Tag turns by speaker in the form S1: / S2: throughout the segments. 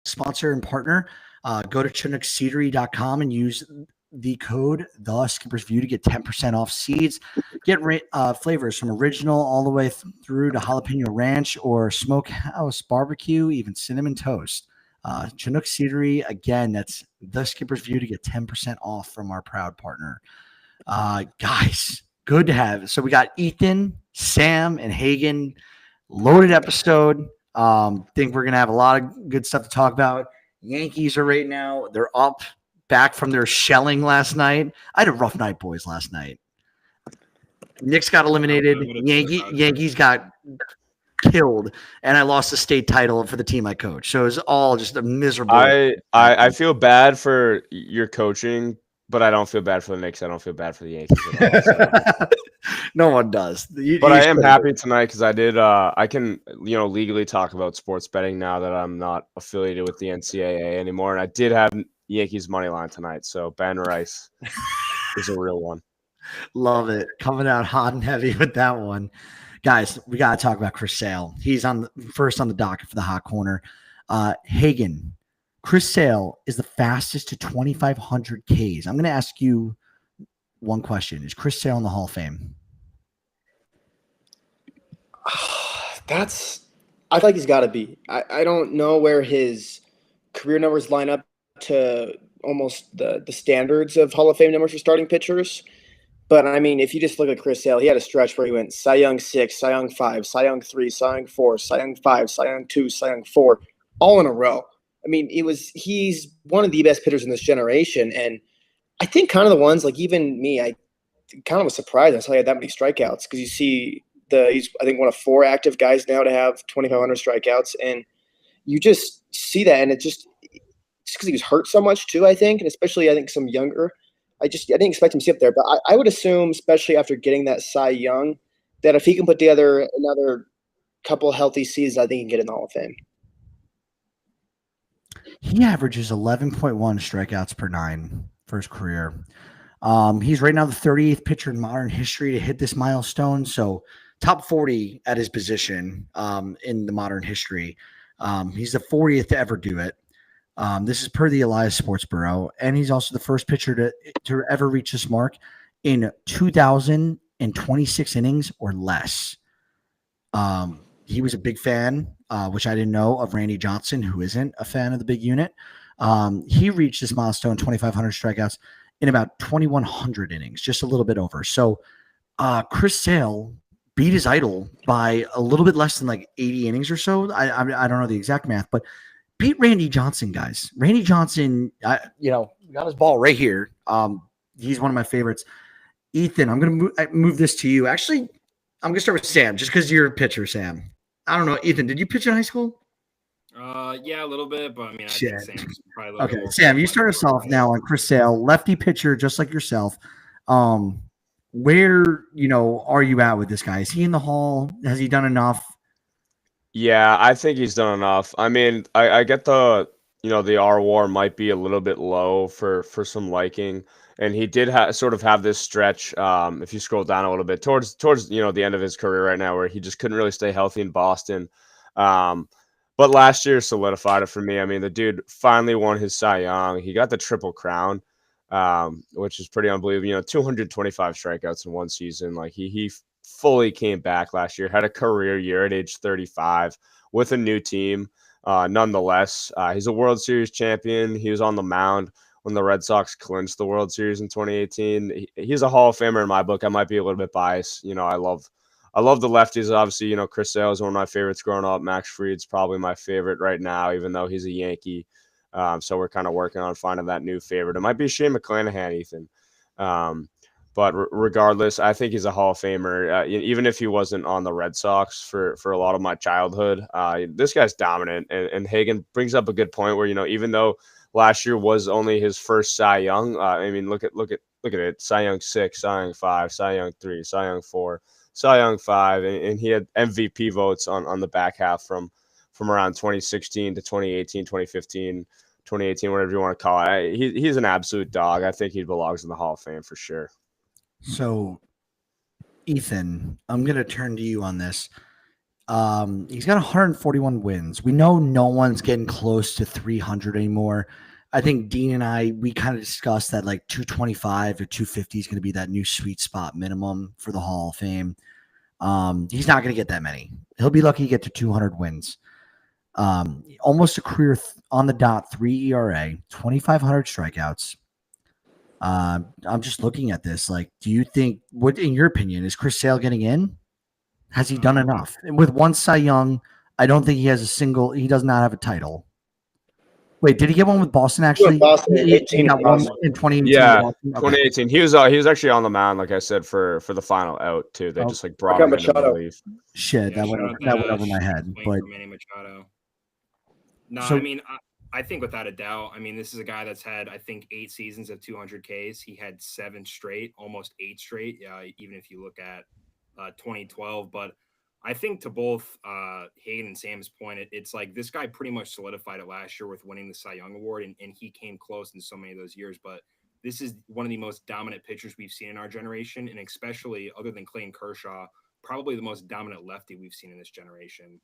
S1: sponsor and partner. Go to ChinookSeedery.com and use the code The Skipper's View to get 10% off seeds. Get flavors from original all the way through to jalapeno ranch or smokehouse barbecue, even cinnamon toast. Chinook Seedery, again, that's The Skipper's View to get 10% off from our proud partner. Guys, good to have. So we got Ethan, Sam, and Hagen. Loaded episode. Think we're gonna have a lot of good stuff to talk about. Yankees are right now. They're up, back from their shelling last night. I had a rough night, boys, last night. Knicks got eliminated. Yankees got killed, and I lost the state title for the team I coach. So it was all just a miserable.
S2: I feel bad for your coaching, but I don't feel bad for the Knicks. I don't feel bad for the Yankees at all. So.
S1: No one does.
S2: But I am happy tonight because I can legally talk about sports betting now that I'm not affiliated with the NCAA anymore, and I did have Yankees money line tonight. So Ben Rice is a real one.
S1: Love it. Coming out hot and heavy with that one. Guys, we got to talk about Chris Sale. He's first on the docket for the hot corner. Hagen, Chris Sale is the fastest to 2,500 Ks. I'm going to ask you one question. Is Chris Sale in the Hall of Fame?
S3: I feel like he's got to be. I don't know where his career numbers line up to almost the standards of Hall of Fame numbers for starting pitchers. But, I mean, if you just look at Chris Sale, he had a stretch where he went Cy Young 6, Cy Young 5, Cy Young 3, Cy Young 4, Cy Young 5, Cy Young 2, Cy Young 4, all in a row. I mean, he's one of the best pitchers in this generation. And I think kind of the ones, like even me, I kind of was surprised I saw he had that many strikeouts because you see he's, I think, one of 4 active guys now to have 2,500 strikeouts. And you just see that. And just because he was hurt so much too, I think, and especially I think some younger – I didn't expect him to sit up there, but I would assume, especially after getting that Cy Young, that if he can put together another couple healthy seasons, I think he can get in the Hall of Fame.
S1: He averages 11.1 strikeouts per 9 for his career. He's right now the 38th pitcher in modern history to hit this milestone. So top 40 at his position in the modern history. He's the 40th to ever do it. This is per the Elias Sports Bureau, and he's also the first pitcher to ever reach this mark in 2,026 innings or less. He was a big fan, which I didn't know, of Randy Johnson, who isn't a fan of the big unit. He reached this milestone, 2,500 strikeouts, in about 2,100 innings, just a little bit over. So Chris Sale beat his idol by a little bit less than like 80 innings or so. I don't know the exact math, but beat Randy Johnson, guys. Randy Johnson, got his ball right here. He's one of my favorites. Ethan, I'm going to move this to you. Actually, I'm going to start with Sam, just because you're a pitcher, Sam. I don't know. Ethan, did you pitch in high school?
S4: Yeah, a little bit, but I mean, I think Sam's probably a little
S1: okay,
S4: more
S1: Sam, you start us off now on Chris Sale, lefty pitcher, just like yourself. Where, are you at with this guy? Is he in the Hall? Has he done enough?
S2: Yeah, I think he's done enough. I mean, I get the R WAR might be a little bit low for some liking, and he did sort of have this stretch. If you scroll down a little bit towards the end of his career right now, where he just couldn't really stay healthy in Boston. But last year solidified it for me. I mean, the dude finally won his Cy Young. He got the Triple Crown, which is pretty unbelievable. 225 strikeouts in one season. Like he fully came back last year, had a career year at age 35 with a new team. Nonetheless, he's a World Series champion. He was on the mound when the Red Sox clinched the World Series in 2018. He's a Hall of Famer in my book. I might be a little bit biased. I love the lefties. Obviously, Chris Sale is one of my favorites growing up. Max Fried's probably my favorite right now, even though he's a Yankee. So we're kind of working on finding that new favorite. It might be Shane McClanahan, Ethan. But regardless, I think he's a Hall of Famer. Even if he wasn't on the Red Sox for a lot of my childhood, this guy's dominant. And Hagen brings up a good point where, even though last year was only his first Cy Young, I mean, look at it. Cy Young 6, Cy Young 5, Cy Young 3, Cy Young 4, Cy Young 5. And he had MVP votes on the back half from around 2016 to 2018, 2015, 2018, whatever you want to call it. He's an absolute dog. I think he belongs in the Hall of Fame for sure.
S1: So, Ethan, I'm going to turn to you on this. He's got 141 wins. We know no one's getting close to 300 anymore. I think Dean and we kind of discussed that like 225 or 250 is going to be that new sweet spot minimum for the Hall of Fame. He's not going to get that many. He'll be lucky to get to 200 wins. Almost a career on the dot, 3 ERA, 2,500 strikeouts. I'm just looking at this. Like, do you think, what in your opinion, is Chris Sale getting in? Has he done enough? And with one Cy Young, I don't think he has he does not have a title. Wait, did he get one with Boston actually?
S3: Boston in 18.
S1: Got one in 2018.
S2: Yeah,
S1: Okay.
S2: 2018. He was actually on the mound, like I said, for the final out too. They just like brought him in relief.
S1: Shit, that went over my head. But
S4: Manny Machado. No,
S1: So-
S4: I mean, I think without a doubt. I mean, this is a guy that's had, I think, 8 seasons of 200 Ks. He had 7 straight, almost 8 straight. Even if you look at 2012. But I think to both Hayden and Sam's point, it's like this guy pretty much solidified it last year with winning the Cy Young Award, and he came close in so many of those years. But this is one of the most dominant pitchers we've seen in our generation, and especially other than Clayton Kershaw, probably the most dominant lefty we've seen in this generation.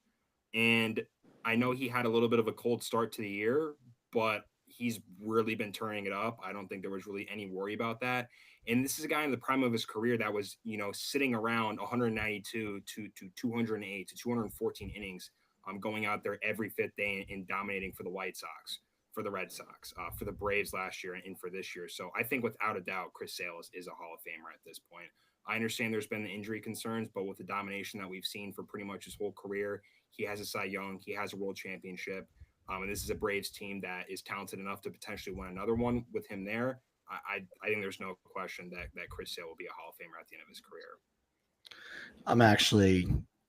S4: And I know he had a little bit of a cold start to the year, but he's really been turning it up. I don't think there was really any worry about that. And this is a guy in the prime of his career that was, sitting around 192 to 208 to 214 innings, going out there every 5th day and dominating for the White Sox, for the Red Sox, for the Braves last year and for this year. So I think without a doubt, Chris Sale is a Hall of Famer at this point. I understand there's been the injury concerns, but with the domination that we've seen for pretty much his whole career, he has a Cy Young, he has a world championship. And this is a Braves team that is talented enough to potentially win another one with him there. I think there's no question that Chris Sale will be a Hall of Famer at the end of his career.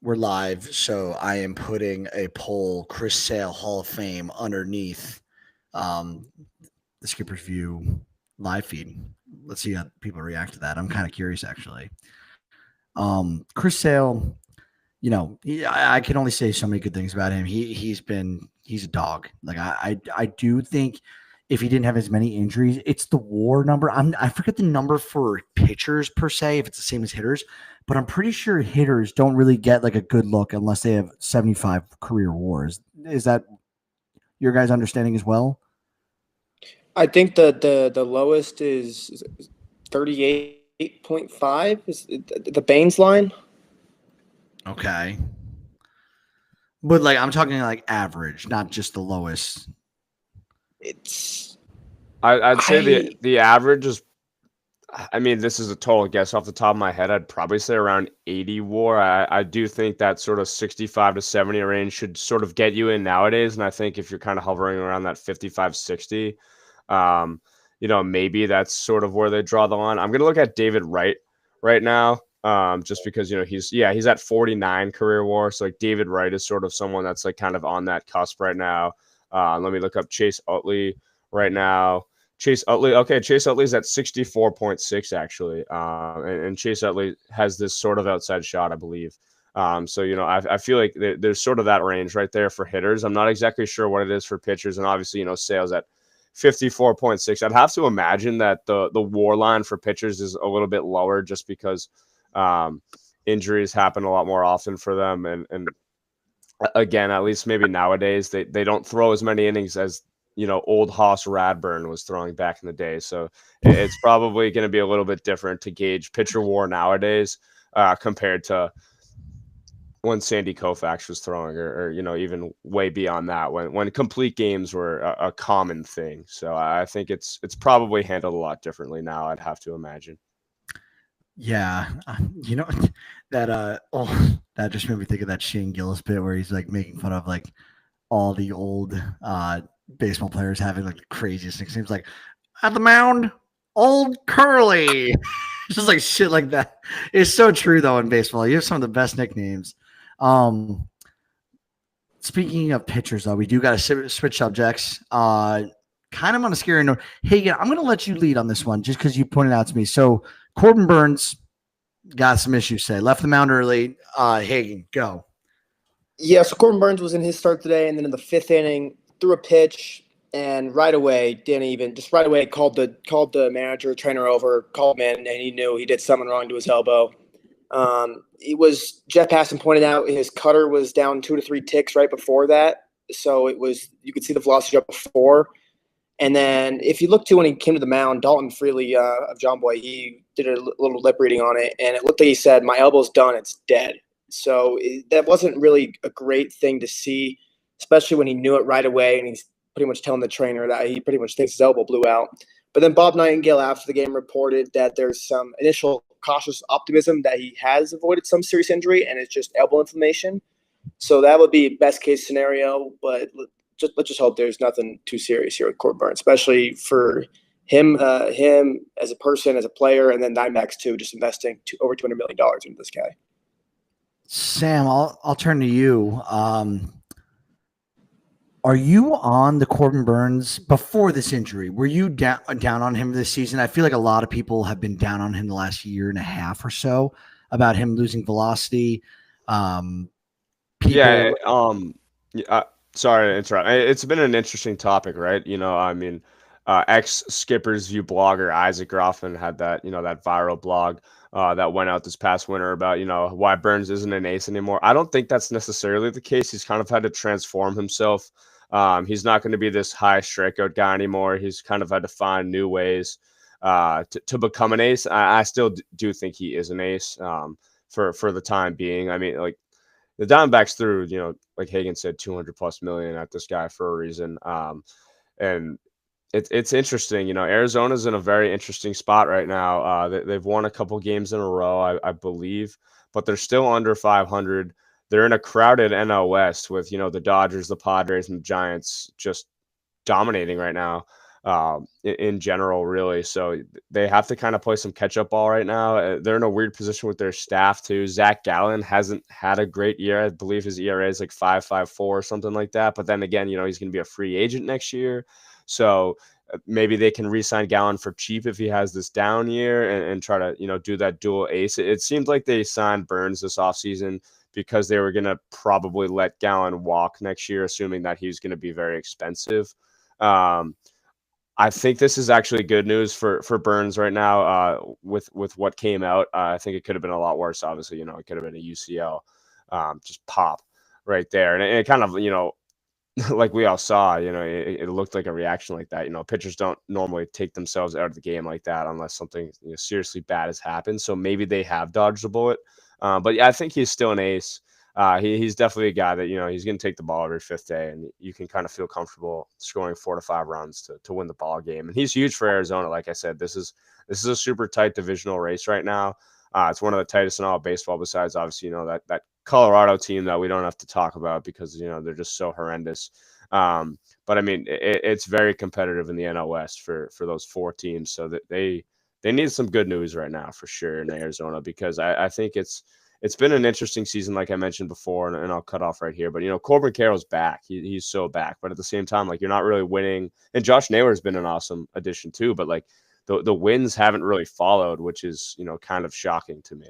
S1: We're live, so I am putting a poll, Chris Sale Hall of Fame, underneath the Skipper's View live feed. Let's see how people react to that. I'm kind of curious, actually. Chris Sale, I can only say so many good things about him. He's a dog. Like I do think if he didn't have as many injuries, it's the WAR number. I forget the number for pitchers per se, if it's the same as hitters, but I'm pretty sure hitters don't really get like a good look unless they have 75 career WARs. Is that your guys' understanding as well?
S3: I think the lowest is 38.5 is the Baines line.
S1: Okay. But like I'm talking like average, not just the lowest.
S2: I'd say the average is, I mean, this is a total guess off the top of my head. I'd probably say around 80 WAR. I do think that sort of 65 to 70 range should sort of get you in nowadays. And I think if you're kind of hovering around that 55, 60, maybe that's sort of where they draw the line. I'm going to look at David Wright right now. Just because, he's at 49 career WAR. So like David Wright is sort of someone that's like kind of on that cusp right now. Let me look up Chase Utley right now. Chase Utley's at 64.6 actually. And Chase Utley has this sort of outside shot, I believe. So, I feel like there's sort of that range right there for hitters. I'm not exactly sure what it is for pitchers. And obviously, Sale's at 54.6. I'd have to imagine that the WAR line for pitchers is a little bit lower just because injuries happen a lot more often for them. And again, at least maybe nowadays, they don't throw as many innings as, old Hoss Radburn was throwing back in the day. So it's probably going to be a little bit different to gauge pitcher WAR nowadays compared to when Sandy Koufax was throwing or even way beyond that when complete games were a common thing. So I think it's probably handled a lot differently now, I'd have to imagine.
S1: Yeah, that just made me think of that Shane Gillis bit where he's like making fun of like all the old baseball players having like the craziest nicknames, like at the mound, Old Curly. Just like shit like that. It's so true though in baseball. You have some of the best nicknames. Speaking of pitchers though, we do got to switch subjects. Kind of on a scary note. Hagen, I'm going to let you lead on this one just because you pointed out to me. So Corbin Burns got some issues today. Left the mound early. Hagen, go.
S3: Yeah, so Corbin Burns was in his start today, and then in the 5th inning, threw a pitch, and right away called the manager, trainer over, called him in, and he knew he did something wrong to his elbow. It was Jeff Passan pointed out his cutter was down 2 to 3 ticks right before that, so you could see the velocity up before. And then if you look to when he came to the mound, Dalton Freely of John Boy, he did a little lip reading on it, and it looked like he said, "My elbow's done, it's dead." So that wasn't really a great thing to see, especially when he knew it right away, and he's pretty much telling the trainer that he pretty much thinks his elbow blew out. But then Bob Nightingale after the game reported that there's some initial cautious optimism that he has avoided some serious injury and it's just elbow inflammation. So that would be best case scenario, but let's just hope there's nothing too serious here with Corbin Burnes, especially for him as a person, as a player, and then Diamondbacks too, just investing over $200 million into this guy.
S1: Sam, I'll turn to you. Are you on the Corbin Burnes before this injury? Were you down on him this season? I feel like a lot of people have been down on him the last year and a half or so about him losing velocity.
S2: Yeah. Sorry to interrupt. It's been an interesting topic, right? I mean, ex-Skippers View blogger Isaac Groffman had that, that viral blog that went out this past winter about, why Burnes isn't an ace anymore. I don't think that's necessarily the case. He's kind of had to transform himself. He's not going to be this high strikeout guy anymore. He's kind of had to find new ways to become an ace. I still do think he is an ace for the time being. I mean, like, the Diamondbacks threw, like Hagan said, 200 plus million at this guy for a reason. And it's interesting. Arizona's in a very interesting spot right now. They've won a couple games in a row, I believe, but they're still under 500. They're in a crowded NL West with, the Dodgers, the Padres, and the Giants just dominating right now. In general, really. So they have to kind of play some catch-up ball right now. They're in a weird position with their staff too. Zach Gallen hasn't had a great year. I believe his ERA is like 5.54 or something like that. But then again, he's going to be a free agent next year. So maybe they can re-sign Gallen for cheap if he has this down year and try to, do that dual ace. It seemed like they signed Burnes this offseason because they were going to probably let Gallen walk next year, assuming that he's going to be very expensive. I think this is actually good news for Burnes right now with what came out. I think it could have been a lot worse. Obviously, it could have been a UCL, just pop right there. And it kind of, like we all saw, it looked like a reaction like that. Pitchers don't normally take themselves out of the game like that unless something seriously bad has happened. So maybe they have dodged a bullet. But yeah, I think he's still an ace. He's definitely a guy that, he's going to take the ball every fifth day, and you can kind of feel comfortable scoring 4 to 5 runs to win the ball game. And he's huge for Arizona. Like I said, this is a super tight divisional race right now. It's one of the tightest in all of baseball, besides obviously, that Colorado team that we don't have to talk about because, they're just so horrendous. But I mean, it's very competitive in the NL West for those 4 teams. So that they need some good news right now for sure in Arizona, because I think it's been an interesting season, like I mentioned before, and I'll cut off right here. But, Corbin Carroll's back. He's so back. But at the same time, like, you're not really winning. And Josh Naylor's been an awesome addition too. But, like, the wins haven't really followed, which is, kind of shocking to me.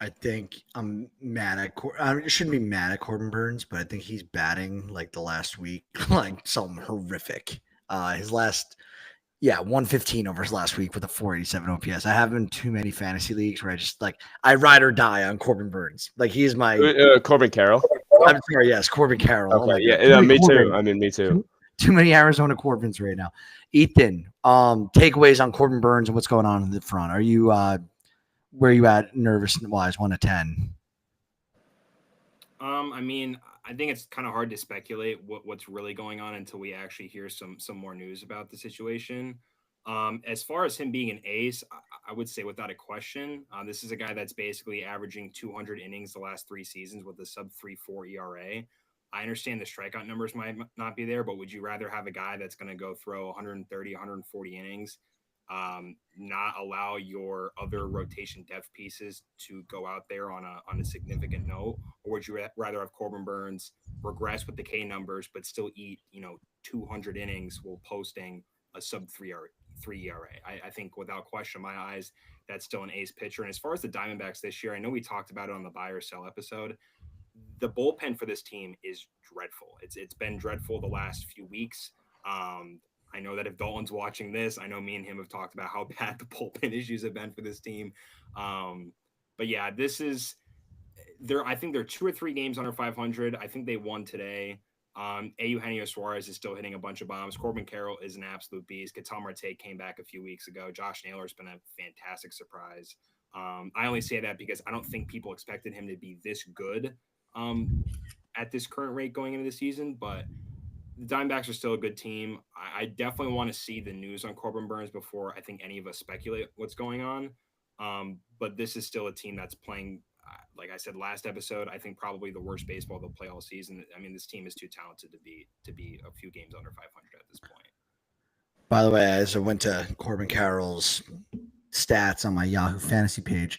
S1: I think I'm mad at I shouldn't be mad at Corbin Burnes, but I think he's batting like the last week, like something horrific. His last 115 over his last week with a 487 OPS. I have him in too many fantasy leagues where I ride or die on Corbin Burnes. Like, he is my
S2: Corbin Carroll.
S1: I'm sorry, yes, Corbin Carroll.
S2: Okay, me too. I mean, me too.
S1: Too many Arizona Corbins right now. Ethan, takeaways on Corbin Burnes and what's going on in the front. Are you where are you at nervous wise, 1 to 10?
S4: I mean, I think it's kind of hard to speculate what's really going on until we actually hear some more news about the situation. As far as him being an ace, I would say without a question, this is a guy that's basically averaging 200 innings the last 3 seasons with a sub 3.4 ERA. I understand the strikeout numbers might not be there, but would you rather have a guy that's going to go throw 130, 140 innings, not allow your other rotation depth pieces to go out there on a significant note, or would you rather have Corbin Burnes regress with the K numbers but still eat 200 innings while posting a sub 3 ERA? I think without question, in my eyes, that's still an ace pitcher. And as far as the Diamondbacks this year, I know we talked about it on the buy or sell episode. The bullpen for this team is dreadful. It's been dreadful the last few weeks. I know that if Dalton's watching this, I know me and him have talked about how bad the bullpen issues have been for this team. But yeah, this is there. I think they're 2 or 3 games under 500. I think they won today. Eugenio Suarez is still hitting a bunch of bombs. Corbin Carroll is an absolute beast. Ketel Marte came back a few weeks ago. Josh Naylor's been a fantastic surprise. I only say that because I don't think people expected him to be this good at this current rate going into the season, but the Diamondbacks are still a good team. I definitely want to see the news on Corbin Burnes before I think any of us speculate what's going on. But this is still a team that's playing, like I said last episode, I think probably the worst baseball they'll play all season. I mean, this team is too talented to be a few games under 500 at this point.
S1: By the way, as I went to Corbin Carroll's stats on my Yahoo Fantasy page,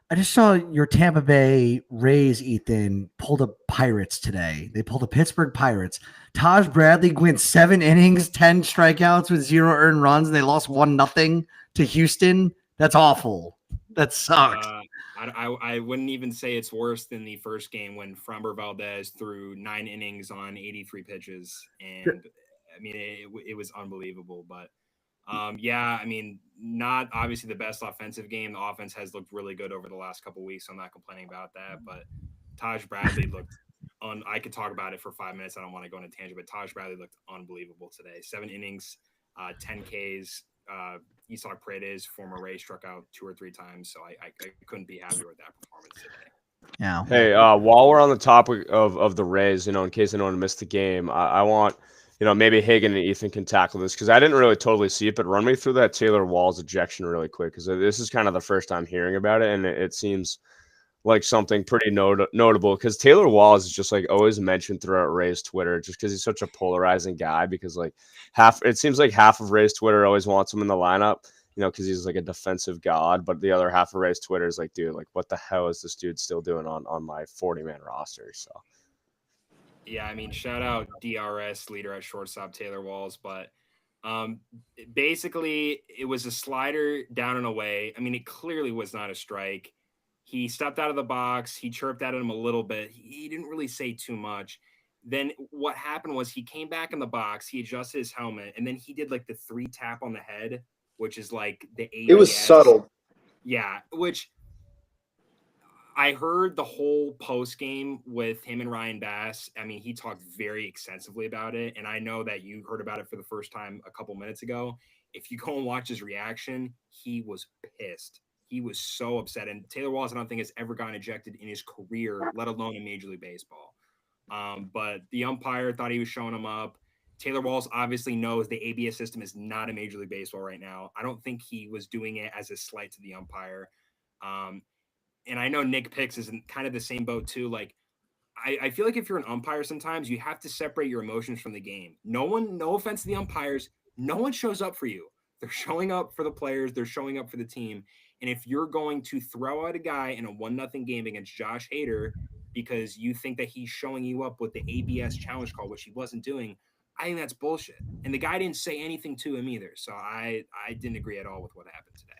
S1: I just saw your Tampa Bay Rays, Ethan, pulled the Pirates today. They pulled the Pittsburgh Pirates. Taj Bradley went 7 innings, 10 strikeouts with 0 earned runs. And they lost 1-0 to Houston. That's awful. That sucks.
S4: I wouldn't even say it's worse than the first game when Framber Valdez threw 9 innings on 83 pitches. And I mean, it was unbelievable. But yeah, I mean, not obviously the best offensive game. The offense has looked really good over the last couple of weeks, so I'm not complaining about that. But Taj Bradley looked I could talk about it for 5 minutes. I don't want to go on a tangent, but Taj Bradley looked unbelievable today. 7 innings, 10 Ks. Isak Paredes, former Ray, struck out 2 or 3 times, so I couldn't be happier with that performance today.
S1: Yeah.
S2: Hey, while we're on the topic of the Rays, in case anyone missed the game, I want, maybe Hagen and Ethan can tackle this because I didn't really totally see it, but run me through that Taylor Walls ejection really quick because this is kind of the first time hearing about it, and it seems like something pretty notable because Taylor Walls is just like always mentioned throughout Ray's Twitter just because he's such a polarizing guy because like it seems like half of Ray's Twitter always wants him in the lineup, because he's like a defensive god, but the other half of Ray's Twitter is like, dude, like what the hell is this dude still doing on my 40-man roster? So
S4: yeah, I mean, shout out DRS leader at shortstop Taylor Walls, but basically it was a slider down and away. I mean, it clearly was not a strike. He stepped out of the box. He chirped at him a little bit. He didn't really say too much. Then what happened was he came back in the box. He adjusted his helmet, and then he did like the 3 tap on the head, which is like the ABS.
S3: It was subtle.
S4: Yeah, which I heard the whole post game with him and Ryan Bass. I mean, he talked very extensively about it, and I know that you heard about it for the first time a couple minutes ago. If you go and watch his reaction, he was pissed. He was so upset. And Taylor Walls, I don't think has ever gotten ejected in his career, let alone in Major League Baseball. But the umpire thought he was showing him up. Taylor Walls obviously knows the ABS system is not in Major League Baseball right now. I don't think he was doing it as a slight to the umpire. And I know Nick Picks is in kind of the same boat too. Like, I feel like if you're an umpire, sometimes you have to separate your emotions from the game. No offense to the umpires, no one shows up for you. They're showing up for the players. They're showing up for the team. And if you're going to throw out a guy in a 1-0 game against Josh Hader because you think that he's showing you up with the ABS challenge call, which he wasn't doing, I think that's bullshit. And the guy didn't say anything to him either. So I didn't agree at all with what happened today.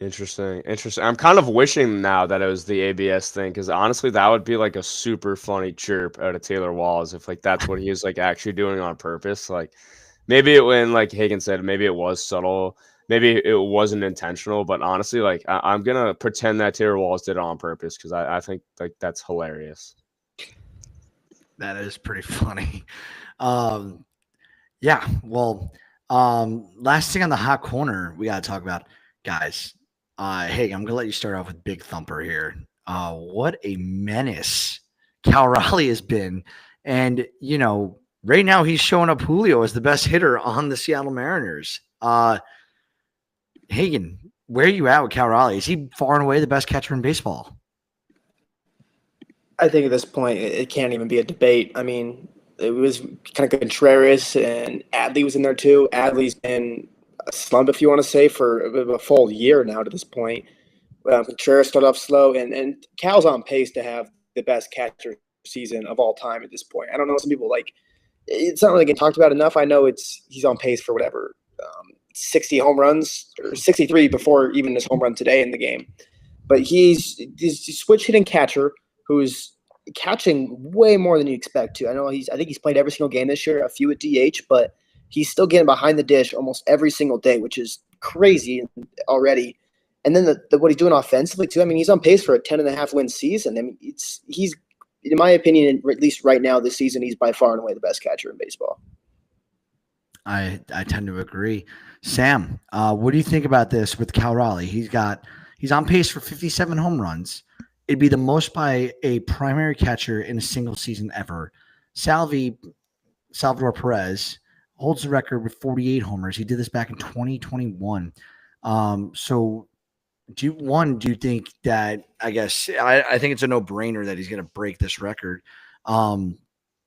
S2: Interesting. I'm kind of wishing now that it was the ABS thing because honestly, that would be like a super funny chirp out of Taylor Walls if like that's what he was like actually doing on purpose. Like maybe when like Hagen said, maybe it was subtle. Maybe it wasn't intentional, but honestly, like I'm gonna pretend that Taylor Walls did it on purpose because I think like that's hilarious.
S1: That is pretty funny. Yeah. Well, last thing on the hot corner we gotta talk about, guys. Hey, I'm gonna let you start off with Big Thumper here. What a menace Cal Raleigh has been, and right now he's showing up Julio as the best hitter on the Seattle Mariners. Hagen, where are you at with Cal Raleigh? Is he far and away the best catcher in baseball?
S3: I think at this point it can't even be a debate. I mean, it was kind of Contreras and Adley was in there too. Adley's been a slump, if you want to say, for a full year now to this point. Contreras started off slow, and Cal's on pace to have the best catcher season of all time at this point. I don't know, some people it's not really getting talked about enough. I know he's on pace for whatever, 60 home runs or 63 before even his home run today in the game. But he's a switch hitting catcher who's catching way more than you expect to. I think he's played every single game this year, a few at DH, but he's still getting behind the dish almost every single day, which is crazy already. And then what he's doing offensively too. I mean, he's on pace for a 10.5 win season. I mean, he's in my opinion, at least right now this season, he's by far and away the best catcher in baseball.
S1: I tend to agree. Sam, what do you think about this with Cal Raleigh? He's on pace for 57 home runs. It'd be the most by a primary catcher in a single season ever. Salvador Perez holds the record with 48 homers. He did this back in 2021. So do you think that, I think it's a no-brainer that he's going to break this record.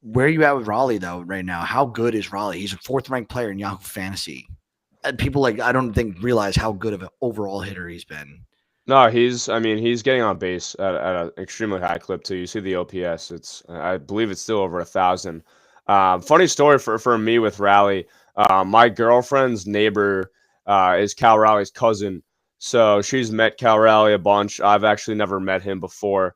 S1: Where are you at with Raleigh though right now? How good is Raleigh? He's a 4th-ranked player in Yahoo Fantasy. And people I don't think realize how good of an overall hitter he's been.
S2: No, he's getting on base at an extremely high clip too. You see the OPS, I believe it's still over 1,000. Funny story for me with Raleigh. My girlfriend's neighbor is Cal Raleigh's cousin. So she's met Cal Raleigh a bunch. I've actually never met him before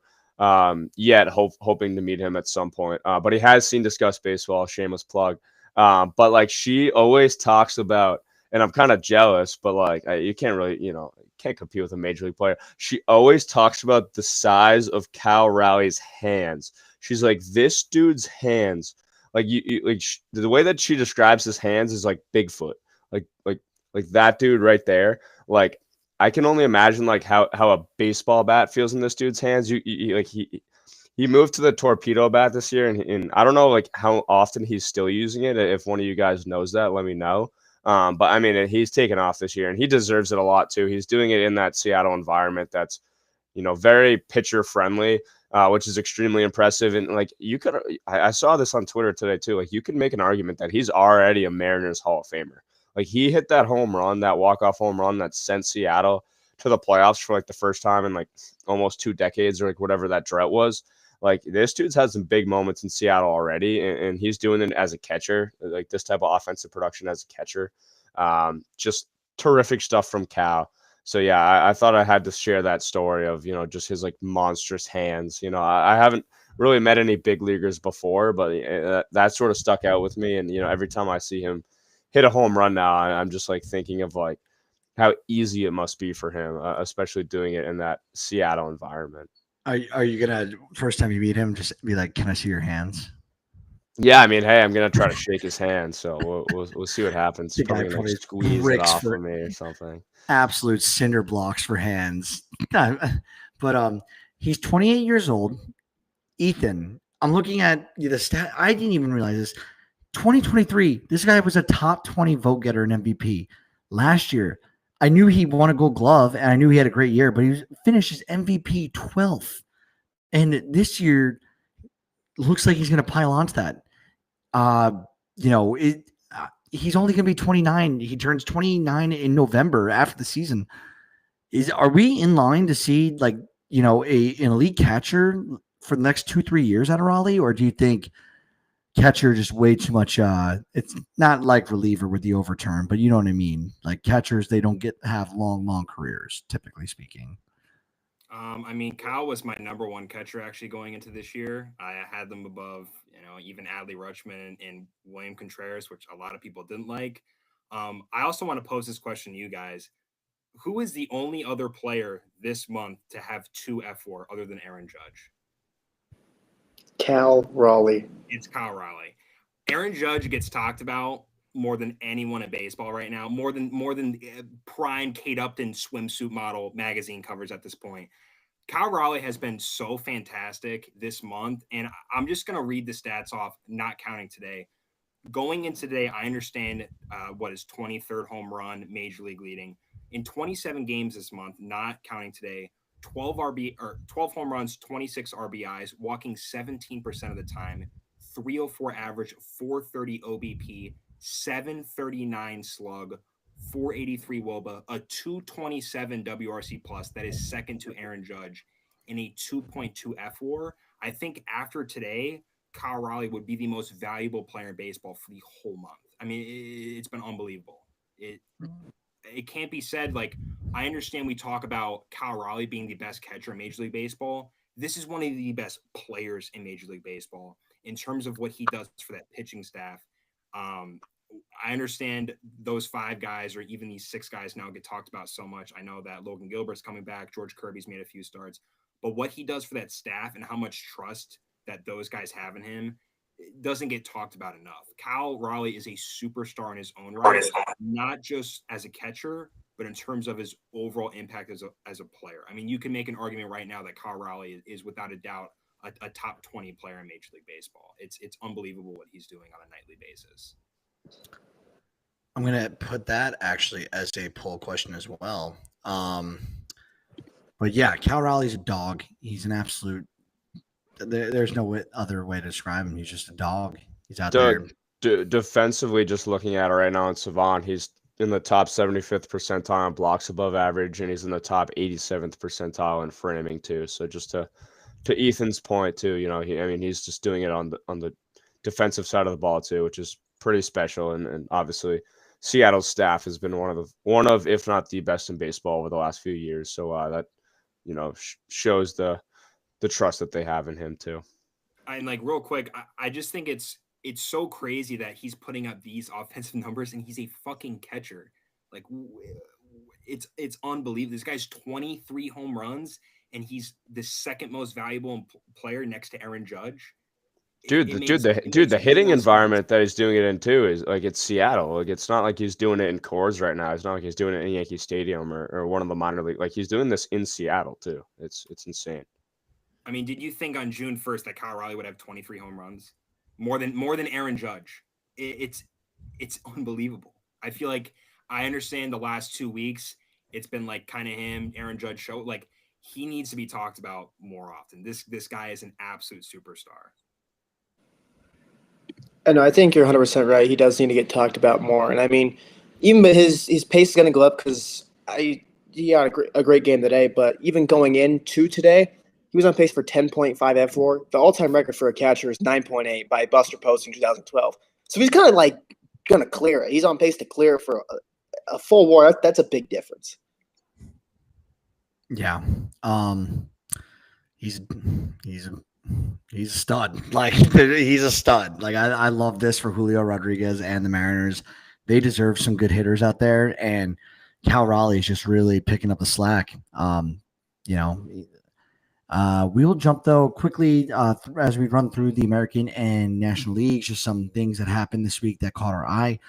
S2: yet, hoping to meet him at some point. But he has seen Discuss Baseball, shameless plug. But she always talks about, and I'm kind of jealous, but you can't really, can't compete with a major league player. She always talks about the size of Cal Raleigh's hands. She's like, this dude's hands, the way that she describes his hands is like Bigfoot, like that dude right there. I can only imagine how a baseball bat feels in this dude's hands. He moved to the torpedo bat this year, and I don't know how often he's still using it. If one of you guys knows that, let me know. But I mean, he's taken off this year, and he deserves it a lot too. He's doing it in that Seattle environment that's, very pitcher friendly, which is extremely impressive. And I saw this on Twitter today too. You could make an argument that he's already a Mariners Hall of Famer. He hit that home run, that walk-off home run that sent Seattle to the playoffs for the first time in almost 2 decades or whatever that drought was. This dude's had some big moments in Seattle already, and he's doing it as a catcher, this type of offensive production as a catcher. Just terrific stuff from Cal. So yeah, I thought I had to share that story of, just his monstrous hands. I haven't really met any big leaguers before, but that sort of stuck out with me. And, every time I see him hit a home run now, I'm just thinking of how easy it must be for him, especially doing it in that Seattle environment.
S1: Are you gonna, first time you meet him, just be like, "Can I see your hands?"
S2: Yeah, I mean, hey, I'm gonna try to shake his hand, so we'll see what happens. He's probably gonna squeeze it off for me or something.
S1: Absolute cinder blocks for hands. But he's 28 years old. Ethan, I'm looking at the stat. I didn't even realize this. 2023, this guy was a top 20 vote getter in MVP. Last year, I knew he won a Gold Glove, and I knew he had a great year, but he finished his MVP 12th. And this year, looks like he's going to pile onto that. He's only going to be 29. He turns 29 in November after the season. Are we in line to see an elite catcher for the next 2-3 years out of Raleigh, or do you think catcher just way too much? It's not like reliever with the overturn, but you know what I mean. Catchers, they don't have long careers, typically speaking.
S4: I mean, Kyle was my number 1 catcher actually going into this year. I had them above, even Adley Rutschman and William Contreras, which a lot of people didn't like. I also want to pose this question to you guys. Who is the only other player this month to have 2 F4 other than Aaron Judge?
S3: Cal Raleigh.
S4: It's Kyle Raleigh. Aaron Judge gets talked about more than anyone in baseball right now, more than prime Kate Upton swimsuit model magazine covers at this point. Kyle Raleigh has been so fantastic this month, and I'm just going to read the stats off, not counting today. Going into today, I understand what is 23rd home run, major league leading. In 27 games this month, not counting today, 12 home runs, 26 RBIs, walking 17% of the time, 304 average, 430 OBP, 739 slug, 483 WOBA, a 227 WRC plus. That is second to Aaron Judge, in a 2.2 F4. I think after today, Kyle Raleigh would be the most valuable player in baseball for the whole month. I mean, it's been unbelievable. It can't be said. I understand we talk about Kyle Raleigh being the best catcher in Major League Baseball. This is one of the best players in Major League Baseball in terms of what he does for that pitching staff. I understand those 5 guys or even these 6 guys now get talked about so much. I know that Logan Gilbert's coming back. George Kirby's made a few starts. But what he does for that staff and how much trust that those guys have in him doesn't get talked about enough. Cal Raleigh is a superstar in his own right, not just as a catcher, but in terms of his overall impact as a player. I mean, you can make an argument right now that Cal Raleigh is without a doubt a top 20 player in Major League Baseball. It's unbelievable what he's doing on a nightly basis.
S1: I'm going to put that actually as a poll question as well. But yeah, Cal Raleigh's a dog. He's an absolute there's no other way to describe him. He's just a dog. He's out there.
S2: Defensively, just looking at it right now in Savant, he's in the top 75th percentile on blocks above average, and he's in the top 87th percentile in framing too. So just to Ethan's point too, he's just doing it on the defensive side of the ball too, which is pretty special. And obviously, Seattle's staff has been one of if not the best in baseball over the last few years. So that shows the trust that they have in him too.
S4: And like real quick, I just think it's so crazy that he's putting up these offensive numbers and he's a fucking catcher. Like it's unbelievable. This guy's 23 home runs and he's the second most valuable player next to Aaron Judge.
S2: The hitting environment that he's doing it in too is like it's Seattle. Like it's not like he's doing it in Coors right now. It's not like he's doing it in Yankee Stadium or one of the minor league. Like he's doing this in Seattle too. It's insane.
S4: I mean, did you think on June 1st that Kyle Raleigh would have 23 home runs? More than Aaron Judge. It's unbelievable. I feel like I understand the last 2 weeks it's been like kind of him, Aaron Judge show. Like he needs to be talked about more often. This guy is an absolute superstar.
S3: And I think you're 100% right. He does need to get talked about more. And I mean, even his pace is going to go up because he had a great game today. But even going into today, he was on pace for 10.5 F4. The all-time record for a catcher is 9.8 by Buster Posey in 2012. So he's kind of like going to clear it. He's on pace to clear for a full WAR. That's a big difference.
S1: Yeah. He's a stud. Like he's a stud. Like I love this for Julio Rodriguez and the Mariners. They deserve some good hitters out there, and Cal Raleigh is just really picking up the slack. We will jump though quickly as we run through the American and National Leagues. Just some things that happened this week that caught our eye.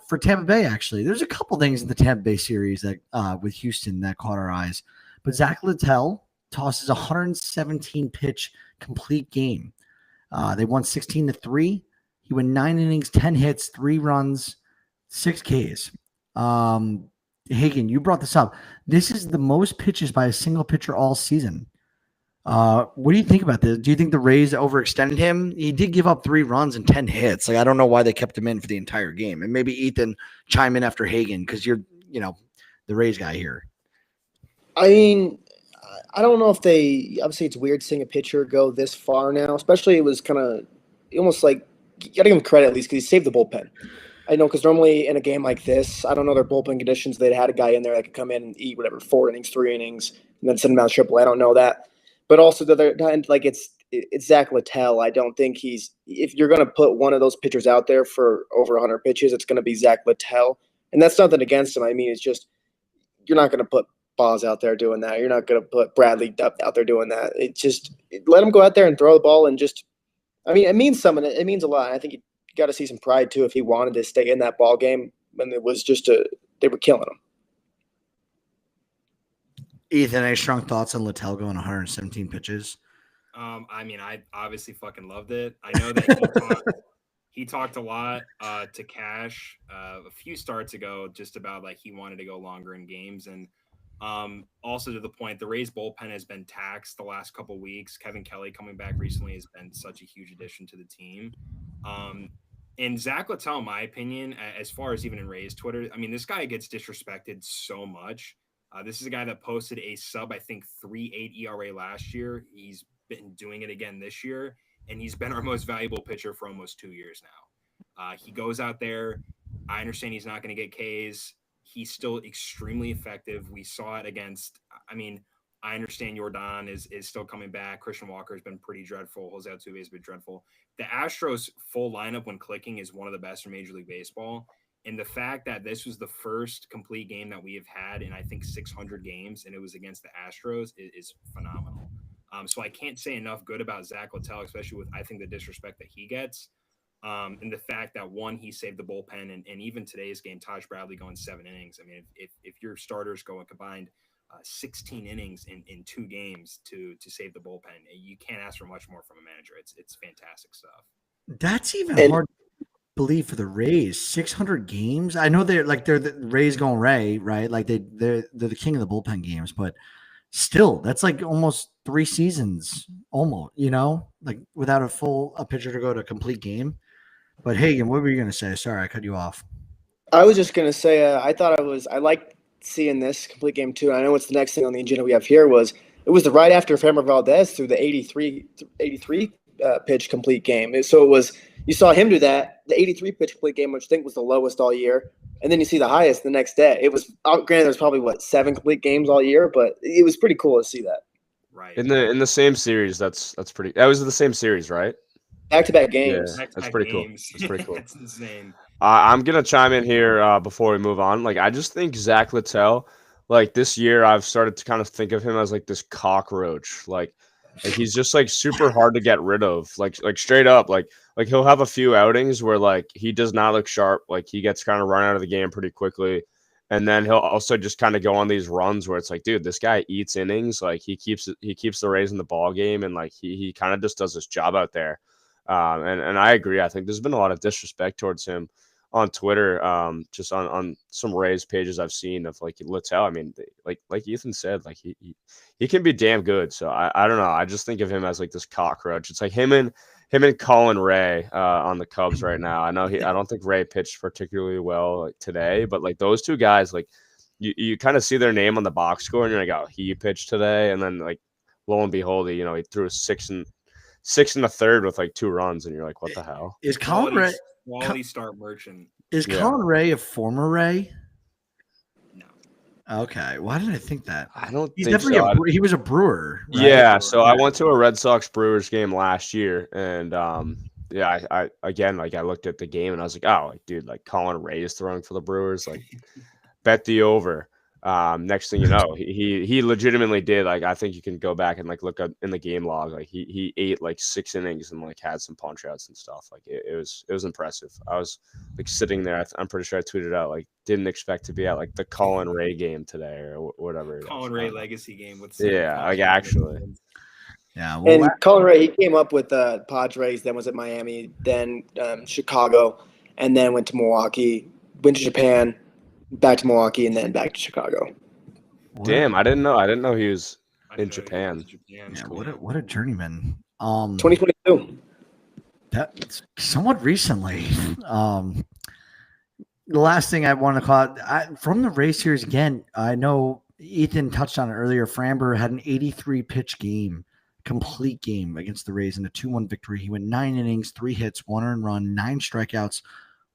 S1: For Tampa Bay, actually, there's a couple things in the Tampa Bay series that with Houston that caught our eyes. But Zach Littell tosses a 117 pitch complete game. They won 16-3. He went 9 innings, 10 hits, 3 runs, 6 Ks. Hagen, you brought this up. This is the most pitches by a single pitcher all season. What do you think about this? Do you think the Rays overextended him? He did give up 3 runs and 10 hits. Like I don't know why they kept him in for the entire game. And maybe Ethan chime in after Hagen because you're, the Rays guy here.
S3: I mean, I don't know if obviously it's weird seeing a pitcher go this far now, especially it was kind of almost like you got to give him credit at least because he saved the bullpen. I know because normally in a game like this, I don't know their bullpen conditions. They'd had a guy in there that could come in and eat whatever 4 innings, 3 innings, and then send him out AAA. I don't know that. But also the other time, like it's Zach Littell. I don't think if you're going to put one of those pitchers out there for over 100 pitches, it's going to be Zach Littell. And that's nothing against him. I mean, it's just you're not going to put Boz out there doing that. You're not going to put Bradley out there doing that. Let him go out there and throw the ball and just – I mean, it means something. It means a lot. I think you got to see some pride too if he wanted to stay in that ball game when it was just they were killing him.
S1: Ethan, any strong thoughts on Littell going 117 pitches?
S4: I mean, I obviously fucking loved it. I know that he talked a lot to Cash a few starts ago just about like he wanted to go longer in games. And also to the point, the Rays bullpen has been taxed the last couple weeks. Kevin Kelly coming back recently has been such a huge addition to the team. And Zach Littell, in my opinion, as far as even in Rays Twitter, I mean, this guy gets disrespected so much. This is a guy that posted a sub, I think, 3.8 ERA last year. He's been doing it again this year, and he's been our most valuable pitcher for almost 2 years now. He goes out there. I understand he's not going to get Ks. He's still extremely effective. We saw it against – I mean, I understand Jordan is still coming back. Christian Walker has been pretty dreadful. Jose Altuve has been dreadful. The Astros full lineup when clicking is one of the best in Major League Baseball. And the fact that this was the first complete game that we have had in, I think, 600 games, and it was against the Astros, is phenomenal. So I can't say enough good about Zach Littell, especially with, I think, the disrespect that he gets. And the fact that, one, he saved the bullpen, and even today's game, Taj Bradley going 7 innings. I mean, if your starters go a combined 16 innings in 2 games to save the bullpen, you can't ask for much more from a manager. It's fantastic stuff.
S1: That's even hard to believe for the Rays. 600 games. I know they're the Rays going Ray, right? Like they're the king of the bullpen games, but still, that's like almost 3 seasons, almost. Like without a pitcher to go to a complete game. But Hagen, what were you going to say? Sorry, I cut you off.
S3: I was just going to say I liked seeing this complete game too. And I know what's the next thing on the agenda we have here it was the right after Framber Valdez threw the 83 pitch complete game. So it was, you saw him do that, the 83 pitch complete game, which I think was the lowest all year. And then you see the highest the next day. It was, granted, there's probably 7 complete games all year, but it was pretty cool to see that.
S4: Right.
S2: In the same series, that's pretty. That was the same series, right?
S3: Back-to-back games.
S2: Yeah, that's pretty cool. That's pretty cool.
S4: That's insane.
S2: I'm gonna chime in here before we move on. Like, I just think Zach Littell, like this year, I've started to kind of think of him as like this cockroach. Like he's just like super hard to get rid of. Like straight up, like he'll have a few outings where like he does not look sharp. Like he gets kind of run out of the game pretty quickly, and then he'll also just kind of go on these runs where it's like, dude, this guy eats innings. Like he keeps the Rays in the ball game, and like he kind of just does his job out there. And I agree. I think there's been a lot of disrespect towards him on Twitter, just on some Rays pages I've seen of like Littell. I mean, like Ethan said, like he can be damn good. So I don't know. I just think of him as like this cockroach. It's like him and Colin Ray on the Cubs right now. I don't think Ray pitched particularly well like today, but like those two guys, like you kind of see their name on the box score and you're like, oh, he pitched today, and then like lo and behold, he threw a 6 and a third with like 2 runs, and you're like, what the hell?
S1: Is Colin Ray
S4: quality start merchant?
S1: Is Colin Ray a former Ray?
S4: No.
S1: Okay. Why did I think that?
S2: I don't
S1: He's
S2: think
S1: definitely
S2: so.
S1: he was a Brewer. Right?
S2: Yeah. So I went to a Red Sox Brewers game last year, and I again, like I looked at the game and I was like, oh, like, dude, like Colin Ray is throwing for the Brewers. Like, bet the over. Next thing you know, he legitimately did. Like, I think you can go back and like look up in the game log. Like he ate like 6 innings and like had some punch outs and stuff. Like it was impressive. I was like sitting there. I'm pretty sure I tweeted out like didn't expect to be at like the Colin Ray game today or whatever.
S4: Colin Ray legacy game with
S2: like actually.
S1: Yeah, well,
S3: and Colin Ray, he came up with the Padres, then was at Miami, then Chicago, and then went to Milwaukee, went to Japan, back to Milwaukee, and then back to Chicago.
S2: Damn, I didn't know he was in Japan.
S1: Yeah, what a journeyman.
S3: 2022.
S1: That's somewhat recently. The last thing I want to call it, from the Rays series again, I know Ethan touched on it earlier. Framber had an 83 pitch game, complete game against the Rays in a 2-1 victory. He went 9 innings, 3 hits, 1 earned run, 9 strikeouts,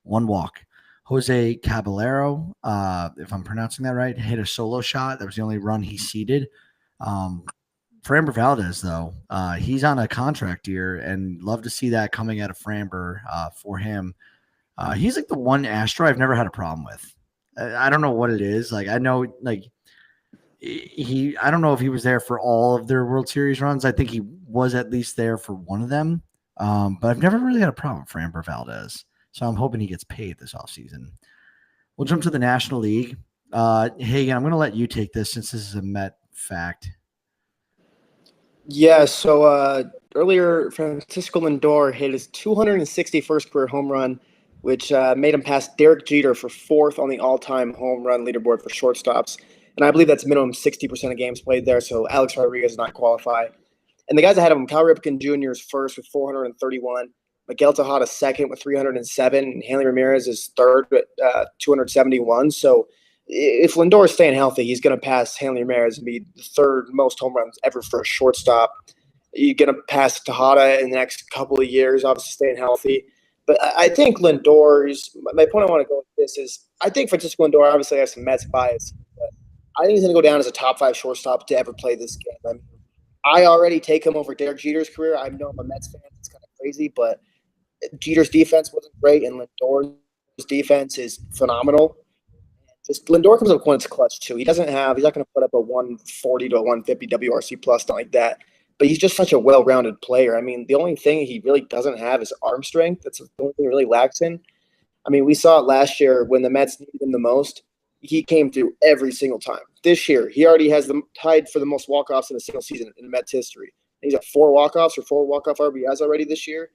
S1: 1 walk. Jose Caballero, if I'm pronouncing that right, hit a solo shot. That was the only run he ceded. Framber Valdez, though, he's on a contract year, and love to see that coming out of Framber for him. He's like the one Astro I've never had a problem with. I don't know what it is. Like, I know, like, I don't know if he was there for all of their World Series runs. I think he was at least there for one of them. But I've never really had a problem with Framber Valdez. So I'm hoping he gets paid this offseason. We'll jump to the National League. Hagen, I'm going to let you take this since this is a Met fact.
S3: Yeah, so earlier Francisco Lindor hit his 261st career home run, which made him pass Derek Jeter for 4th on the all-time home run leaderboard for shortstops. And I believe that's minimum 60% of games played there, so Alex Rodriguez does not qualify. And the guys ahead of him, Cal Ripken Jr. is first with 431. Miguel Tejada second with 307, and Hanley Ramirez is third with 271. So if Lindor is staying healthy, he's going to pass Hanley Ramirez and be the 3rd most home runs ever for a shortstop. You're going to pass Tejada in the next couple of years, obviously staying healthy. But I think Lindor's – my point I want to go with this is I think Francisco Lindor obviously has some Mets bias, but I think he's going to go down as a top 5 shortstop to ever play this game. I mean, I already take him over Derek Jeter's career. I know I'm a Mets fan. It's kind of crazy, but Jeter's defense wasn't great, and Lindor's defense is phenomenal. Just Lindor comes up when it's clutch too. He's not going to put up a 140 to a 150 WRC plus, something like that. But he's just such a well-rounded player. I mean, the only thing he really doesn't have is arm strength. That's the only thing he really lacks in. I mean, we saw it last year when the Mets needed him the most. He came through every single time. This year, he already has them tied for the most walk-offs in a single season in Mets history. He's at 4 walk-offs or 4 walk-off RBIs already this year.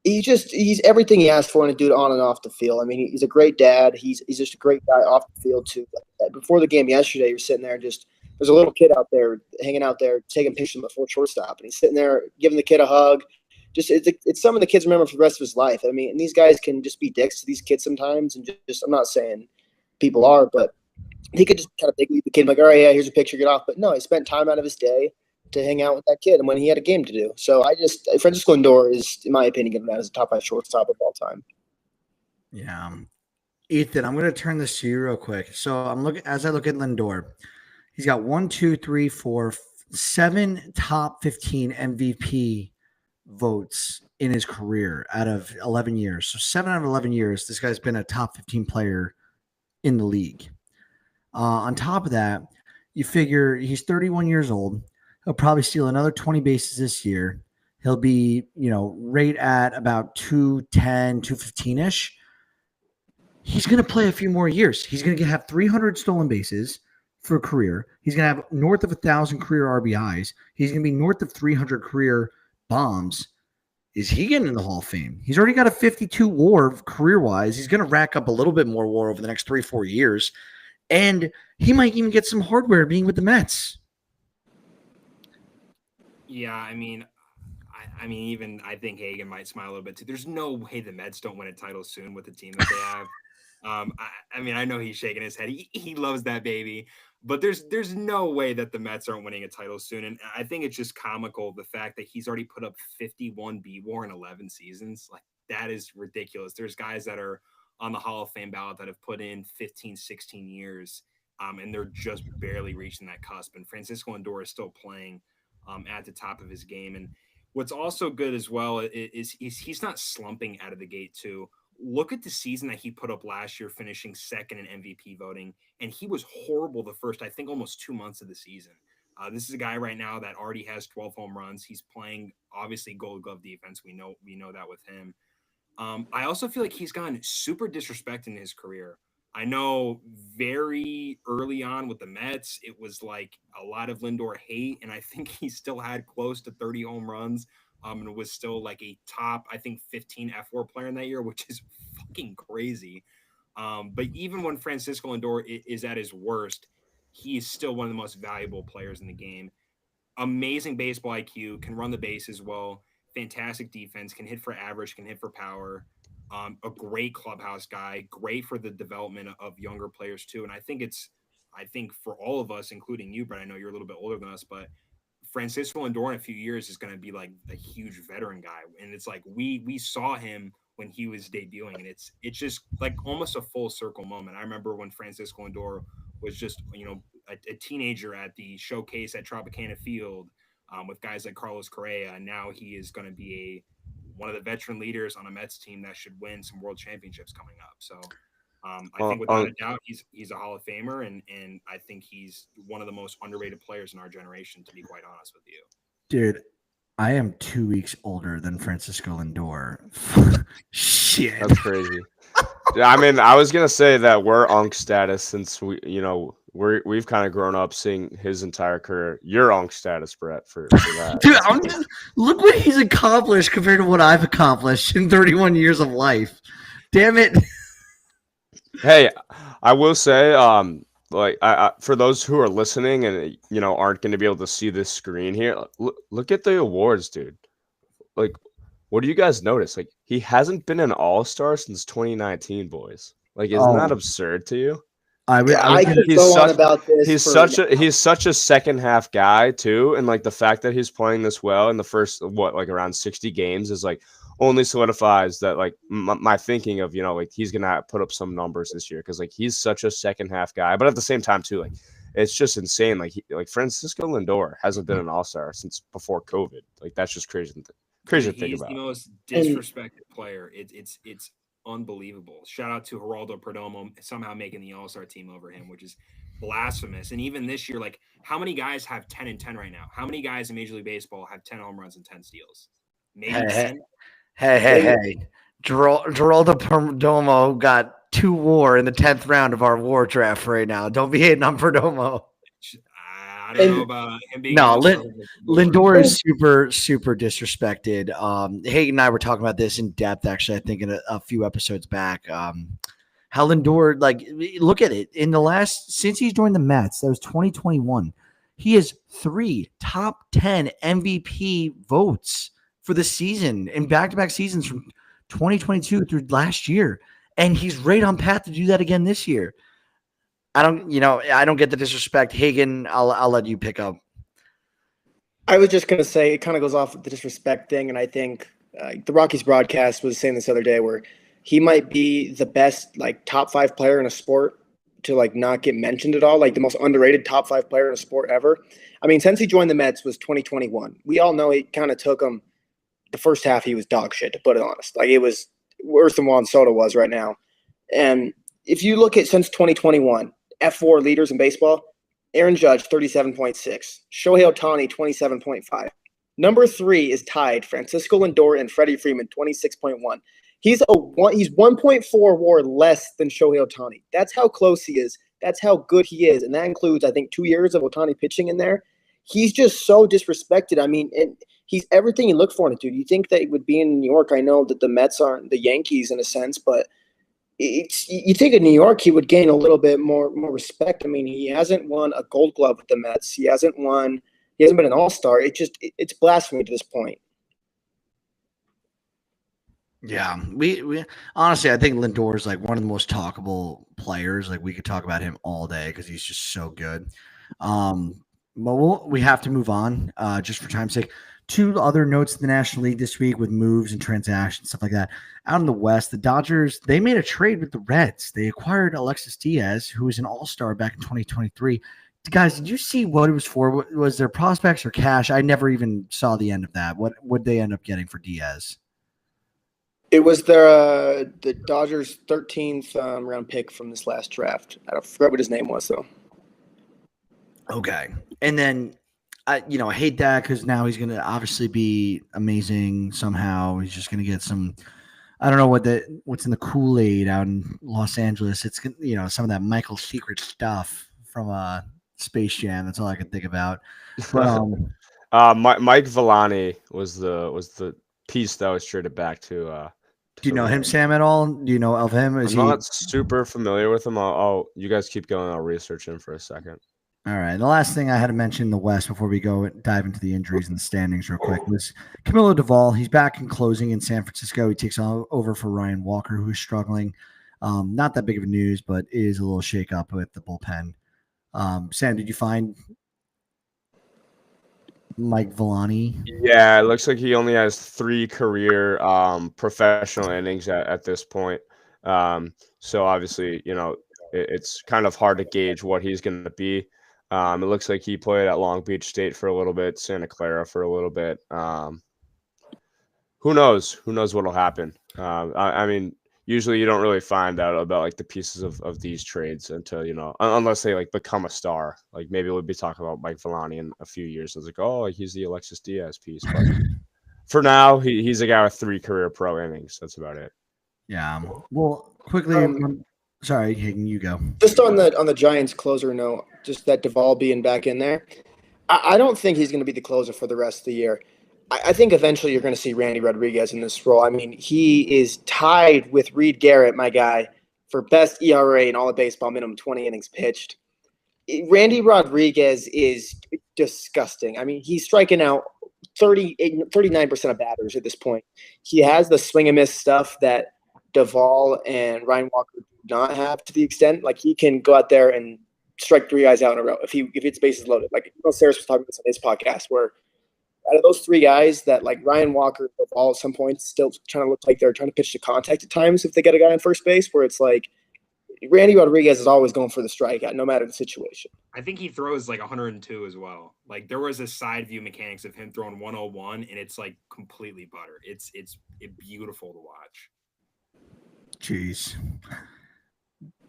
S3: He's everything he asked for in a dude on and off the field. I mean, he's a great dad. He's just a great guy off the field too. Before the game yesterday, you're sitting there and there's a little kid out there hanging out there taking pictures before shortstop, and he's sitting there giving the kid a hug. It's something the kids remember for the rest of his life. I mean, and these guys can just be dicks to these kids sometimes, and I'm not saying people are, but he could just kind of leave the kid like, all right, yeah, here's a picture, get off. But no, he spent time out of his day to hang out with that kid, and when he had a game to do. So Francisco Lindor is, in my opinion, given that as a top 5 shortstop of all time.
S1: Yeah. Ethan, I'm going to turn this to you real quick. So as I look at Lindor, he's got 7 top 15 MVP votes in his career out of 11 years. So 7 out of 11 years, this guy's been a top 15 player in the league. On top of that, you figure he's 31 years old. He'll probably steal another 20 bases this year. He'll be, right at about 210, 215-ish. He's going to play a few more years. He's going to have 300 stolen bases for a career. He's going to have north of 1,000 career RBIs. He's going to be north of 300 career bombs. Is he getting in the Hall of Fame? He's already got a 52 WAR career-wise. He's going to rack up a little bit more WAR over the next 3-4 years. And he might even get some hardware being with the Mets.
S4: Yeah, I mean, even I think Hagen might smile a little bit too. There's no way the Mets don't win a title soon with the team that they have. I know he's shaking his head. He loves that baby, but there's no way that the Mets aren't winning a title soon. And I think it's just comical the fact that he's already put up 51 B-WAR in 11 seasons. Like, that is ridiculous. There's guys that are on the Hall of Fame ballot that have put in 15, 16 years, and they're just barely reaching that cusp. And Francisco Lindor is still playing at the top of his game. And what's also good as well is he's not slumping out of the gate too. Look at the season that he put up last year, finishing second in MVP voting, and he was horrible the first, I think, almost 2 months of the season. This is a guy right now that already has 12 home runs. He's playing obviously Gold Glove defense. We know that with him. I also feel like he's gotten super disrespected in his career. I know very early on with the Mets, it was like a lot of Lindor hate, and I think he still had close to 30 home runs, and was still like a top, I think, 15 F4 player in that year, which is fucking crazy. But even when Francisco Lindor is at his worst, he is still one of the most valuable players in the game. Amazing baseball IQ, can run the bases well, fantastic defense, can hit for average, can hit for power. A great clubhouse guy, great for the development of younger players too. And I think for all of us, including you, Brett, I know you're a little bit older than us, but Francisco Lindor in a few years is going to be like a huge veteran guy. And it's like, we saw him when he was debuting, and it's just like almost a full circle moment. I remember when Francisco Lindor was just, a teenager at the showcase at Tropicana Field with guys like Carlos Correa. And now he is going to be one of the veteran leaders on a Mets team that should win some world championships coming up. So I think without a doubt, he's a Hall of Famer, and I think he's one of the most underrated players in our generation, to be quite honest with you.
S1: Dude, I am 2 weeks older than Francisco Lindor. Shit.
S2: That's crazy. I mean, I was going to say that we're Unk status since we've kind of grown up seeing his entire career. You're Unk status, Brett, for that.
S1: Dude, look what he's accomplished compared to what I've accomplished in 31 years of life. Damn it.
S2: Hey, I will say, I for those who are listening and aren't going to be able to see this screen here, look at the awards, dude. Like, what do you guys notice? Like, he hasn't been an all-star since 2019, boys. Like, isn't that absurd to you?
S3: I could go on about this.
S2: He's such a second half guy too, and like the fact that he's playing this well in the first around 60 games is like only solidifies that like my thinking of like he's gonna put up some numbers this year, because like he's such a second half guy, but at the same time too, like it's just insane. Like Francisco Lindor hasn't been an all-star since before COVID. Like that's just crazy to think
S4: He's
S2: about.
S4: the most disrespected player. It's unbelievable. Shout out to Geraldo Perdomo somehow making the All-Star team over him, which is blasphemous. And even this year, like how many guys have 10 and 10 right now? How many guys in Major League Baseball have 10 home runs and 10 steals? Maybe 10.
S1: Hey. Geraldo Perdomo got 2 WAR in the 10th round of our WAR draft right now. Don't be hating on Perdomo.
S4: I don't know about him being
S1: Lindor is super, super disrespected. Hagen and I were talking about this in depth, actually, I think in a few episodes back. How Lindor, like, look at it. Since he's joined the Mets, that was 2021, he has 3 top 10 MVP votes for the season in back-to-back seasons from 2022 through last year. And he's right on path to do that again this year. I don't get the disrespect. Hagen, I'll let you pick up.
S3: I was just going to say it kind of goes off with the disrespect thing. And I think the Rockies broadcast was saying this other day where he might be the best, like, top 5 player in a sport to, like, not get mentioned at all, like the most underrated top 5 player in a sport ever. I mean, since he joined the Mets was 2021. We all know it kind of took him the first half. He was dog shit, to put it honest. Like, it was worse than Juan Soto was right now. And if you look at since 2021, F4 leaders in baseball, Aaron Judge, 37.6. Shohei Ohtani, 27.5. Number 3 is tied, Francisco Lindor and Freddie Freeman, 26.1. He's 1.4 WAR less than Shohei Ohtani. That's how close he is. That's how good he is. And that includes, I think, 2 years of Ohtani pitching in there. He's just so disrespected. I mean, and he's everything you look for in a dude. You think that it would be in New York. I know that the Mets aren't the Yankees in a sense, but you think in New York he would gain a little bit more respect. I mean, he hasn't won a Gold Glove with the Mets. He hasn't been an All-Star. It's blasphemy to this point.
S1: Yeah, we honestly, I think Lindor is like one of the most talkable players. Like, we could talk about him all day because he's just so good. But we have to move on just for time's sake. 2 other notes in the National League this week with moves and transactions, stuff like that. Out in the West, the Dodgers, they made a trade with the Reds. They acquired Alexis Diaz, who was an all-star back in 2023. Guys, did you see what it was for? Was there prospects or cash? I never even saw the end of that. What would they end up getting for Diaz?
S3: It was the Dodgers' 13th round pick from this last draft. I forgot what his name was, though.
S1: Okay. And then I hate that because now he's going to obviously be amazing somehow. He's just going to get some, I don't know what's in the Kool-Aid out in Los Angeles. It's, some of that Michael Secret stuff from Space Jam. That's all I can think about. But,
S2: Mike Villani was the piece that was traded back to.
S1: Do you know him, Sam, at all? Do you know of him?
S2: I'm not super familiar with him. You guys keep going. I'll research him for a second.
S1: All right. The last thing I had to mention in the West before we go dive into the injuries and the standings real quick was Camilo Duvall. He's back in closing in San Francisco. He takes over for Ryan Walker, who's struggling. Not that big of a news, but is a little shake-up with the bullpen. Sam, did you find Mike Villani?
S2: Yeah, it looks like he only has 3 career professional innings at this point. So obviously, it's kind of hard to gauge what he's going to be. It looks like he played at Long Beach State for a little bit, Santa Clara for a little bit. Who knows? Who knows what'll happen? I mean, usually you don't really find out about like the pieces of these trades until, unless they like become a star. Like maybe we'll be talking about Mike Villani in a few years. It's like, oh, he's the Alexis Diaz piece. But for now, he's a guy with 3 career pro innings. That's about it.
S1: Yeah. Well, quickly. Sorry, Hagen, you go.
S3: Just on the Giants closer note, just that Duvall being back in there, I don't think he's going to be the closer for the rest of the year. I think eventually you're going to see Randy Rodriguez in this role. I mean, he is tied with Reed Garrett, my guy, for best ERA in all of baseball, minimum 20 innings pitched. Randy Rodriguez is disgusting. I mean, he's striking out 39% of batters at this point. He has the swing and miss stuff that Duvall and Ryan Walker do not have to the extent. Like, he can go out there and strike 3 guys out in a row if it's bases loaded. Like, Sarris was talking about this on his podcast, where out of those 3 guys that, like, Ryan Walker, Duvall at some point still trying to look like they're trying to pitch to contact at times if they get a guy on first base, where it's like Randy Rodriguez is always going for the strikeout, no matter the situation.
S4: I think he throws like 102 as well. Like there was a side view mechanics of him throwing 101, and it's like completely butter. It's beautiful to watch.
S1: Jeez.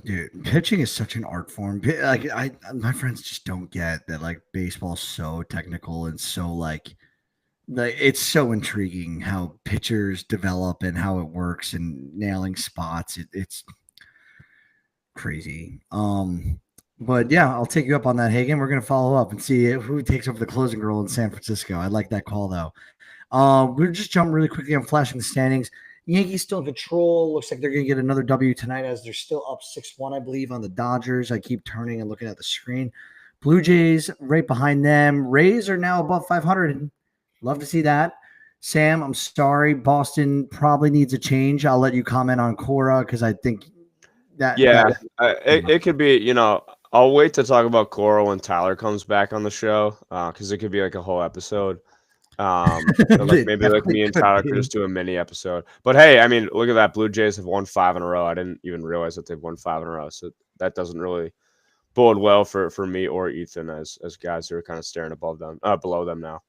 S1: Dude, pitching is such an art form. Like my friends just don't get that. Like baseball's so technical and so like it's so intriguing how pitchers develop and how it works and nailing spots. It's crazy. But yeah, I'll take you up on that, Hagen. We're gonna follow up and see who takes over the closing role in San Francisco. I like that call though. We'll just jump really quickly on flashing the standings. Yankees still in control. Looks like they're going to get another W tonight as they're still up 6-1, I believe, on the Dodgers. I keep turning and looking at the screen. Blue Jays right behind them. Rays are now above 500. Love to see that. Sam, I'm sorry. Boston probably needs a change. I'll let you comment on Cora because I think that.
S2: Yeah, it could be, you know, I'll wait to talk about Cora when Tyler comes back on the show because it could be like a whole episode. Like maybe like me and Tyler could just do a mini episode. But hey, I mean, look at that. Blue Jays have won 5 in a row. I didn't even realize that they've won 5 in a row. So that doesn't really bode well for me or Ethan as guys who are kind of staring below them now.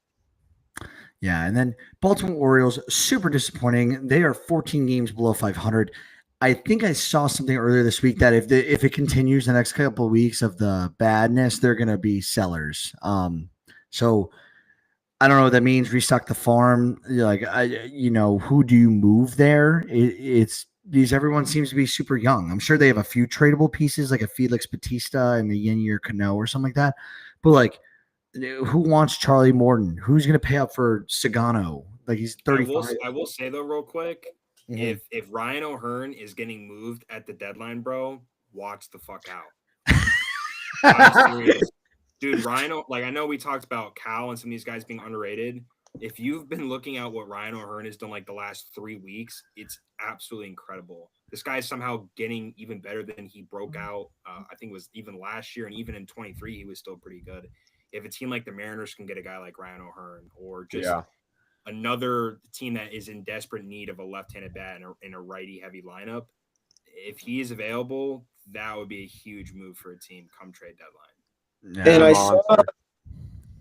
S1: Yeah, and then Baltimore Orioles, super disappointing. They are 14 games below 500. I think I saw something earlier this week that if it continues the next couple of weeks of the badness, they're going to be sellers. So I don't know what that means. Restock the farm. Like, who do you move there? It's these. Everyone seems to be super young. I'm sure they have a few tradable pieces, like a Felix Bautista and a Yennier Cano or something like that. But like, who wants Charlie Morton? Who's going to pay up for Sagano? Like he's 35.
S4: I will say though, real quick, if Ryan O'Hearn is getting moved at the deadline, bro, watch the fuck out. I'm serious. Dude, Ryan, like I know we talked about Cal and some of these guys being underrated. If you've been looking at what Ryan O'Hearn has done like the last 3 weeks, it's absolutely incredible. This guy is somehow getting even better than he broke out. I think it was even last year, and even in 23, he was still pretty good. If a team like the Mariners can get a guy like Ryan O'Hearn, or just another team that is in desperate need of a left-handed bat in a righty-heavy lineup, if he is available, that would be a huge move for a team come trade deadline.
S1: Yeah.
S3: And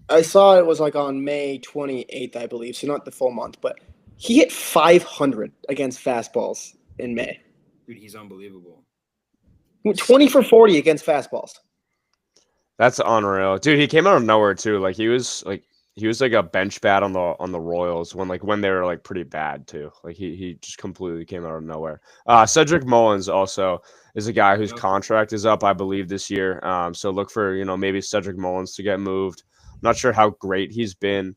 S3: I saw it was like on May 28th, I believe, so not the full month, but he hit 500 against fastballs in May.
S4: Dude, he's unbelievable.
S3: 20 for 40 against fastballs.
S2: That's unreal, dude. He came out of nowhere too. Like he was like a bench bat on the Royals when they were like pretty bad too. Like he just completely came out of nowhere. Cedric Mullins also is a guy whose contract is up, I believe, this year. So look for maybe Cedric Mullins to get moved. I'm not sure how great he's been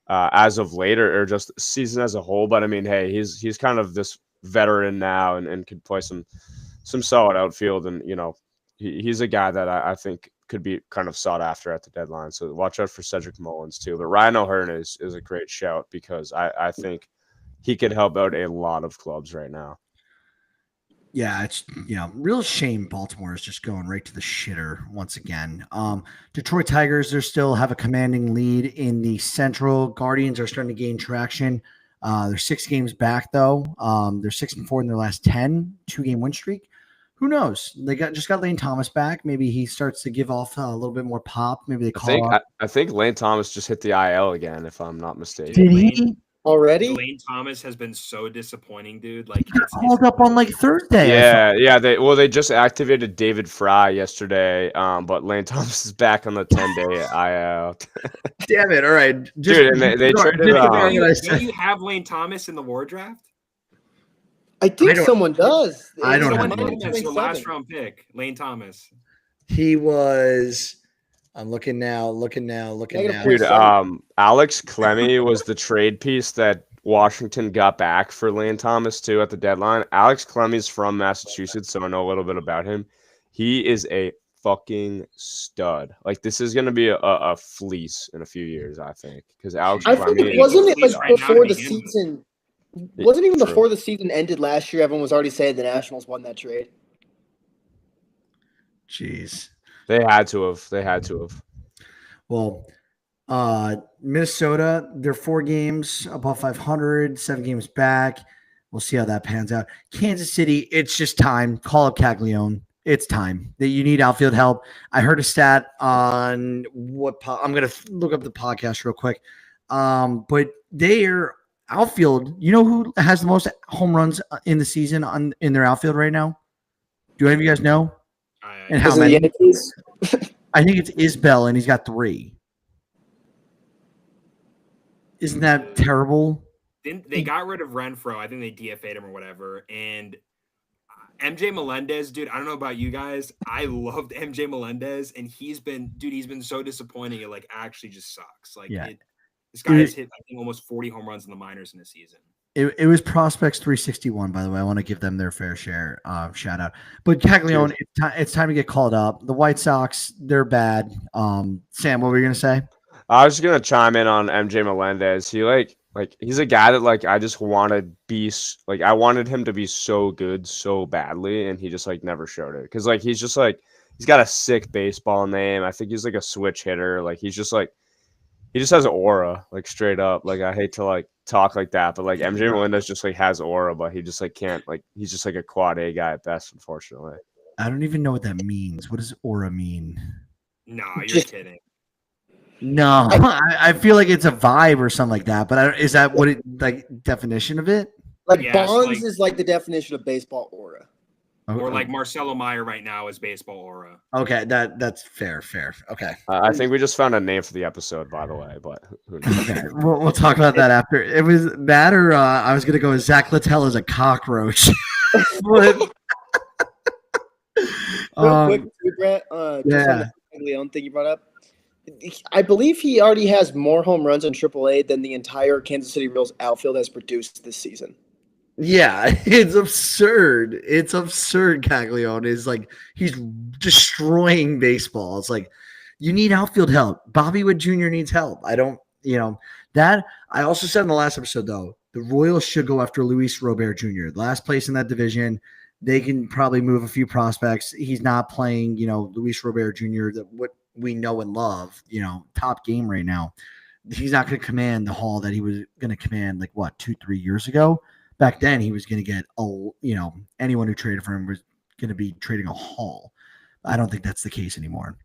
S2: as of late or just season as a whole, but I mean, hey, he's kind of this veteran now and could play some solid outfield, and he's a guy that I think could be kind of sought after at the deadline. So watch out for Cedric Mullins too. But Ryan O'Hearn is a great shout because I think he could help out a lot of clubs right now.
S1: Yeah, it's real shame Baltimore is just going right to the shitter once again. Detroit Tigers, they still have a commanding lead in the Central. Guardians are starting to gain traction. They're 6 games back though. They're 6-4 in their last 10, 2-game win streak. Who knows? They just got Lane Thomas back. Maybe he starts to give off a little bit more pop. Maybe they call
S2: I think Lane Thomas just hit the IL again, if I'm not mistaken.
S1: Did he?
S3: Already?
S4: Lane Thomas has been so disappointing, dude. Like
S1: it's called up on like Thursday.
S2: Yeah. They just activated David Fry yesterday, but Lane Thomas is back on the 10-day IL.
S1: Damn it! All right,
S2: dude. And they traded.
S4: Do you have Lane Thomas in the war draft?
S3: I think someone does.
S1: I don't
S4: Someone
S1: have
S4: did. It's the last round pick, Lane Thomas.
S1: He was. I'm looking now.
S2: Dude, Alex Clemmie was the trade piece that Washington got back for Lane Thomas too at the deadline. Alex Clemmie's from Massachusetts, so I know a little bit about him. He is a fucking stud. Like this is gonna be a fleece in a few years, I think, because Alex Clemmie
S3: wasn't it like before the season. Wasn't even before the season ended last year. Everyone was already saying the Nationals won that trade.
S1: Jeez.
S2: They had to have.
S1: Well, Minnesota, they're 4 games above 500, 7 games back. We'll see how that pans out. Kansas City, it's just time. Call up Caglione. it's time that you need outfield help. I heard a stat on I'm going to look up the podcast real quick. But their outfield, you know who has the most home runs in the season in their outfield right now? Do any of you guys know? And how
S3: Is it the
S1: many?
S3: Yankees?
S1: I think it's Isbell, and he's got 3. Isn't that terrible?
S4: They got rid of Renfro. I think they DFA'd him or whatever. And MJ Melendez, dude, I don't know about you guys. I loved MJ Melendez, and he's been so disappointing. It like actually just sucks. Like this guy has hit, I think, almost 40 home runs in the minors in a season.
S1: It was Prospects 361, by the way. I want to give them their fair share. Shout out. But Caglione, it's time to get called up. The White Sox, they're bad. Sam, what were you gonna say?
S2: I was just gonna chime in on MJ Melendez. He like he's a guy that like I just wanted I wanted him to be so good so badly, and he just like never showed it. Because like he's just like he's got a sick baseball name. I think he's like a switch hitter. Like he's just like he just has an aura, like straight up. Like I hate to like talk like that, but like MJ Melendez just like has aura, but he just like can't like he's just like a quad A guy at best, unfortunately.
S1: I don't even know what that means. What does aura mean?
S4: No, you're kidding.
S1: No, I feel like it's a vibe or something like that. But is that what it like definition of it?
S3: Like
S4: Yeah,
S3: Bonds is like the definition of baseball aura.
S4: Or like Marcelo Meyer right now is baseball aura.
S1: Okay, that's fair. Okay.
S2: I think we just found a name for the episode, by the way, but who knows?
S1: Okay, we'll talk about that after. It was that, or I was gonna go with Zach Littell as a cockroach.
S3: Real quick, too, Brett, just on the Leon thing you brought up. I believe he already has more home runs in AAA than the entire Kansas City Royals outfield has produced this season.
S1: Yeah, it's absurd. It's absurd. Caglione is like he's destroying baseball. It's like you need outfield help. Bobby Wood Jr. needs help. I don't, that I also said in the last episode though, the Royals should go after Luis Robert Jr. Last place in that division. They can probably move a few prospects. He's not playing, Luis Robert Jr. What we know and love, top game right now. He's not going to command the haul that he was going to command 2-3 years ago. Back then, he was going to get anyone who traded for him was going to be trading a haul. I don't think that's the case anymore.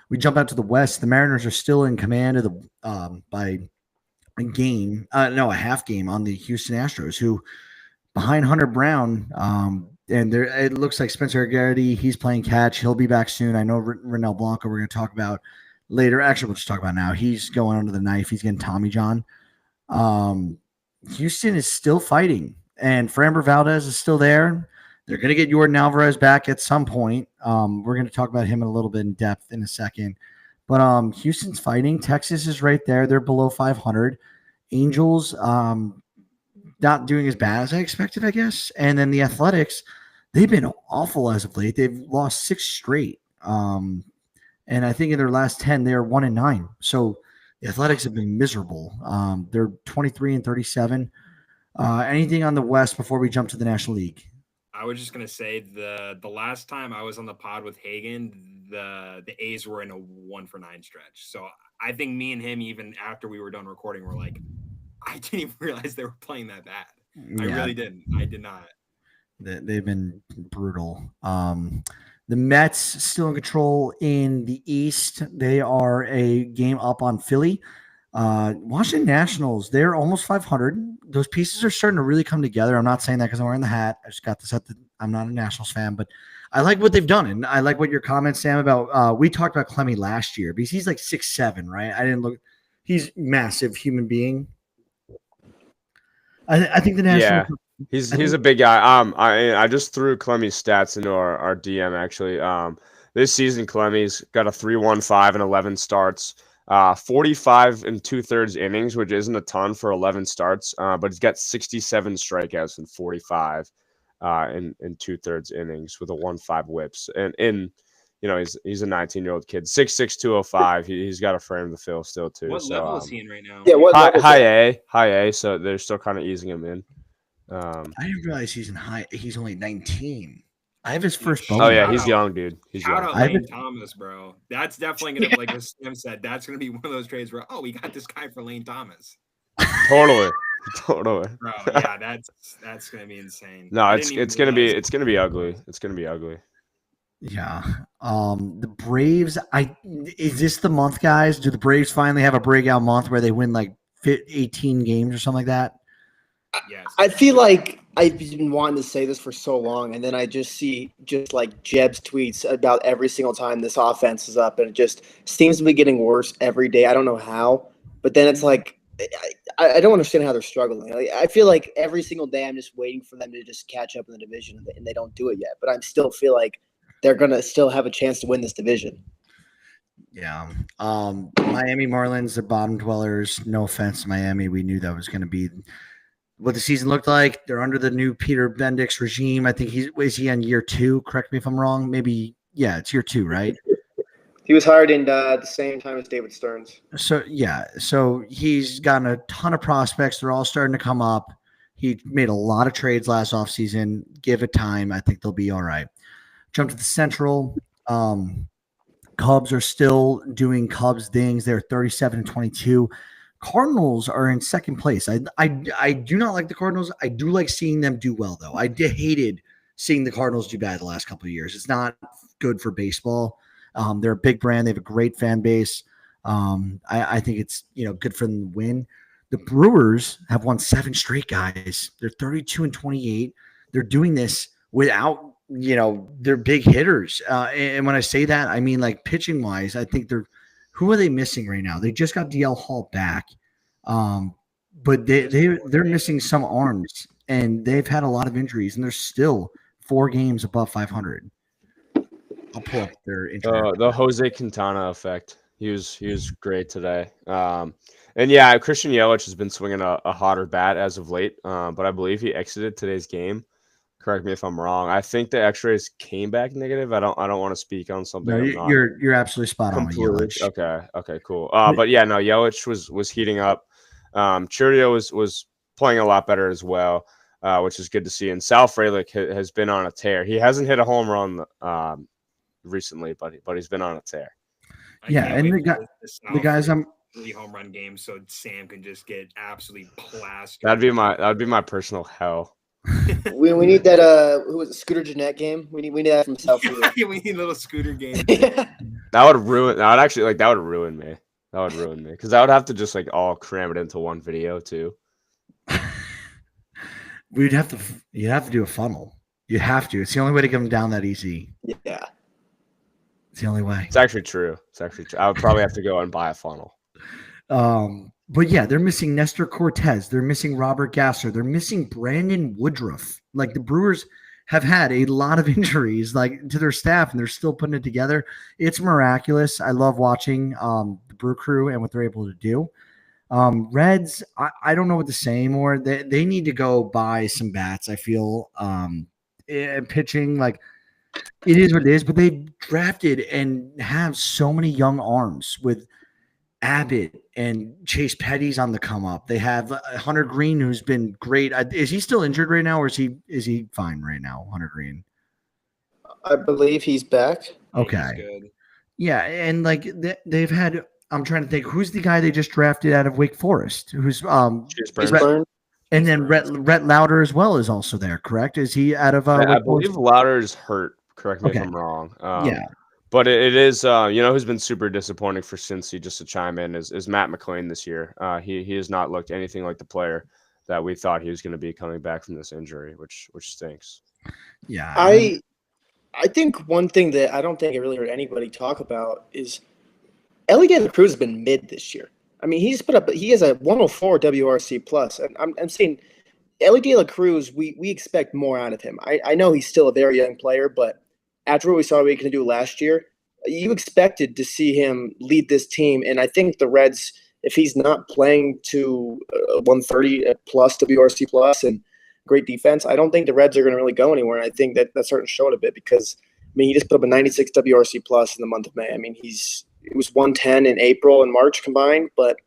S1: We jump out to the West. The Mariners are still in command of the by a half game on the Houston Astros, who behind Hunter Brown. And it looks like Spencer Garrity, he's playing catch. He'll be back soon. I know Ronel Blanco we're going to talk about later. Actually, we'll just talk about now. He's going under the knife. He's getting Tommy John. Houston is still fighting, and Framber Valdez is still there. They're going to get Yordan Alvarez back at some point. We're going to talk about him in a little bit in depth in a second. But Houston's fighting. Texas is right there. They're below 500. Angels not doing as bad as I expected, I guess. And then the Athletics, they've been awful as of late. They've lost 6 straight. And I think in their last 10, they're 1-9. So the Athletics have been miserable. They're 23-37. Anything on the West before we jump to the National League?
S4: I was just gonna say the last time I was on the pod with Hagen, the A's were in a 1-for-9 stretch. So I think me and him, even after we were done recording, were like, I didn't even realize they were playing that bad. I really didn't. I did not.
S1: They've been brutal. The Mets still in control in the East. They are a game up on Philly. Washington Nationals, they're almost 500. Those pieces are starting to really come together. I'm not saying that because I'm wearing the hat. I just got this I'm not a Nationals fan, but I like what they've done. And I like what your comments, Sam, about we talked about Clemmy last year because he's like 6'7", right? I didn't look. He's massive human being. I think the Nationals.
S2: Yeah. He's a big guy. I just threw Clemmy's stats into our DM actually. This season Clemmy's got a 3.15 and 11 starts, 45 and 2/3 innings, which isn't a ton for 11 starts. But he's got 67 strikeouts and 45 in 2/3 innings with a 1.5 whips. And he's a 19-year-old kid, 6'6", 205. He's got a frame to fill still too.
S4: What level is he in right now?
S3: Yeah, what
S2: high A. So they're still kind of easing him in.
S1: I didn't realize he's in high. He's only 19. I have his first
S2: Oh
S1: bonus.
S2: yeah, he's young, dude. He's
S4: Shout
S2: young.
S4: out Lane Thomas, bro. That's definitely gonna, like as Sam said, that's gonna be one of those trades where we got this guy for Lane Thomas.
S2: Totally.
S4: Bro, yeah, that's gonna be insane.
S2: No, it's gonna be ugly. It's gonna be ugly.
S1: Yeah. The Braves, is this the month, guys? Do the Braves finally have a breakout month where they win like 18 games or something like that?
S4: Yes.
S3: I feel like I've been wanting to say this for so long, and then I just see just like Jeb's tweets about every single time this offense is up, and it just seems to be getting worse every day. I don't know how, but then it's like I don't understand how they're struggling. Like, I feel like every single day I'm just waiting for them to just catch up in the division, and they don't do it yet. But I still feel like they're gonna still have a chance to win this division.
S1: Yeah. Miami Marlins, the bottom dwellers. No offense to Miami. We knew that was going to be what the season looked like. They're under the new Peter Bendix regime. I think is he on year 2? Correct me if I'm wrong. Maybe, yeah, it's year 2, right?
S3: He was hired in the same time as David Stearns.
S1: So, yeah. So he's gotten a ton of prospects. They're all starting to come up. He made a lot of trades last offseason. Give it time. I think they'll be all right. Jump to the Central. Cubs are still doing Cubs things. They're 37-22. Cardinals are in second place. I do not like the Cardinals. I do like seeing them do well, though. I hated seeing the Cardinals do bad the last couple of years. It's not good for baseball. They're a big brand. They have a great fan base. I think it's good for them to win. The Brewers have won 7 straight, guys. They're 32-28. They're doing this without they're big hitters. And when I say that, I mean like pitching wise, I think who are they missing right now? They just got DL Hall back. But they're missing some arms and they've had a lot of injuries and they're still 4 games above 500. I'll pull up their injury.
S2: The Jose Quintana effect. He was great today. And yeah, Christian Yelich has been swinging a hotter bat as of late. But I believe he exited today's game. Correct me if I'm wrong. I think the X-rays came back negative. I don't want to speak on something.
S1: No, you're absolutely spot on. Yelich.
S2: Okay, cool. But yeah, no, Yelich was heating up. Chiridio was playing a lot better as well, which is good to see. And Sal Frelick has been on a tear. He hasn't hit a home run recently, but he's been on a tear.
S1: Yeah, and the guys I'm
S4: 3 home run games, so Sam can just get absolutely plastered.
S2: That'd be my personal hell.
S3: we need that who was it, Scooter Jeanette game. We need that from South Florida.
S4: Yeah, we need a little Scooter game.
S2: That would ruin me. That would ruin me because I would have to just like all cram it into one video too.
S1: You'd have to do a funnel. You have to. It's the only way to get them down that easy.
S3: Yeah.
S1: It's the only way.
S2: It's actually true. I would probably have to go and buy a funnel.
S1: But yeah, they're missing Nestor Cortez. They're missing Robert Gasser. They're missing Brandon Woodruff. Like the Brewers have had a lot of injuries like to their staff and they're still putting it together. It's miraculous. I love watching the Brew Crew and what they're able to do. Reds, I don't know what to say anymore. They need to go buy some bats, I feel. Pitching, like it is what it is, but they drafted and have so many young arms with Abbott and Chase Petty's on the come up. They have Hunter Green, who's been great. Is he still injured right now, or is he fine right now, Hunter Green?
S3: I believe he's back.
S1: Okay. Yeah, and like they've had. I'm trying to think who's the guy they just drafted out of Wake Forest, who's and then Rhett Lauder as well is also there. Correct? Is he out of?
S2: I believe Lauder's hurt. Correct me if I'm wrong.
S1: Yeah.
S2: But it is, who's been super disappointing for Cincy, just to chime in, is Matt McLean this year. He has not looked anything like the player that we thought he was going to be coming back from this injury, which stinks.
S1: Yeah.
S3: I think one thing that I don't think I really heard anybody talk about is Elly De La Cruz has been mid this year. I mean, he has a 104 WRC plus. And I'm saying Elly De La Cruz, we expect more out of him. I know he's still a very young player, but after what we saw what he can do last year, you expected to see him lead this team. And I think the Reds, if he's not playing to 130 plus WRC plus and great defense, I don't think the Reds are going to really go anywhere. And I think that starting to show it a bit because, I mean, he just put up a 96 WRC plus in the month of May. I mean, it was 110 in April and March combined, but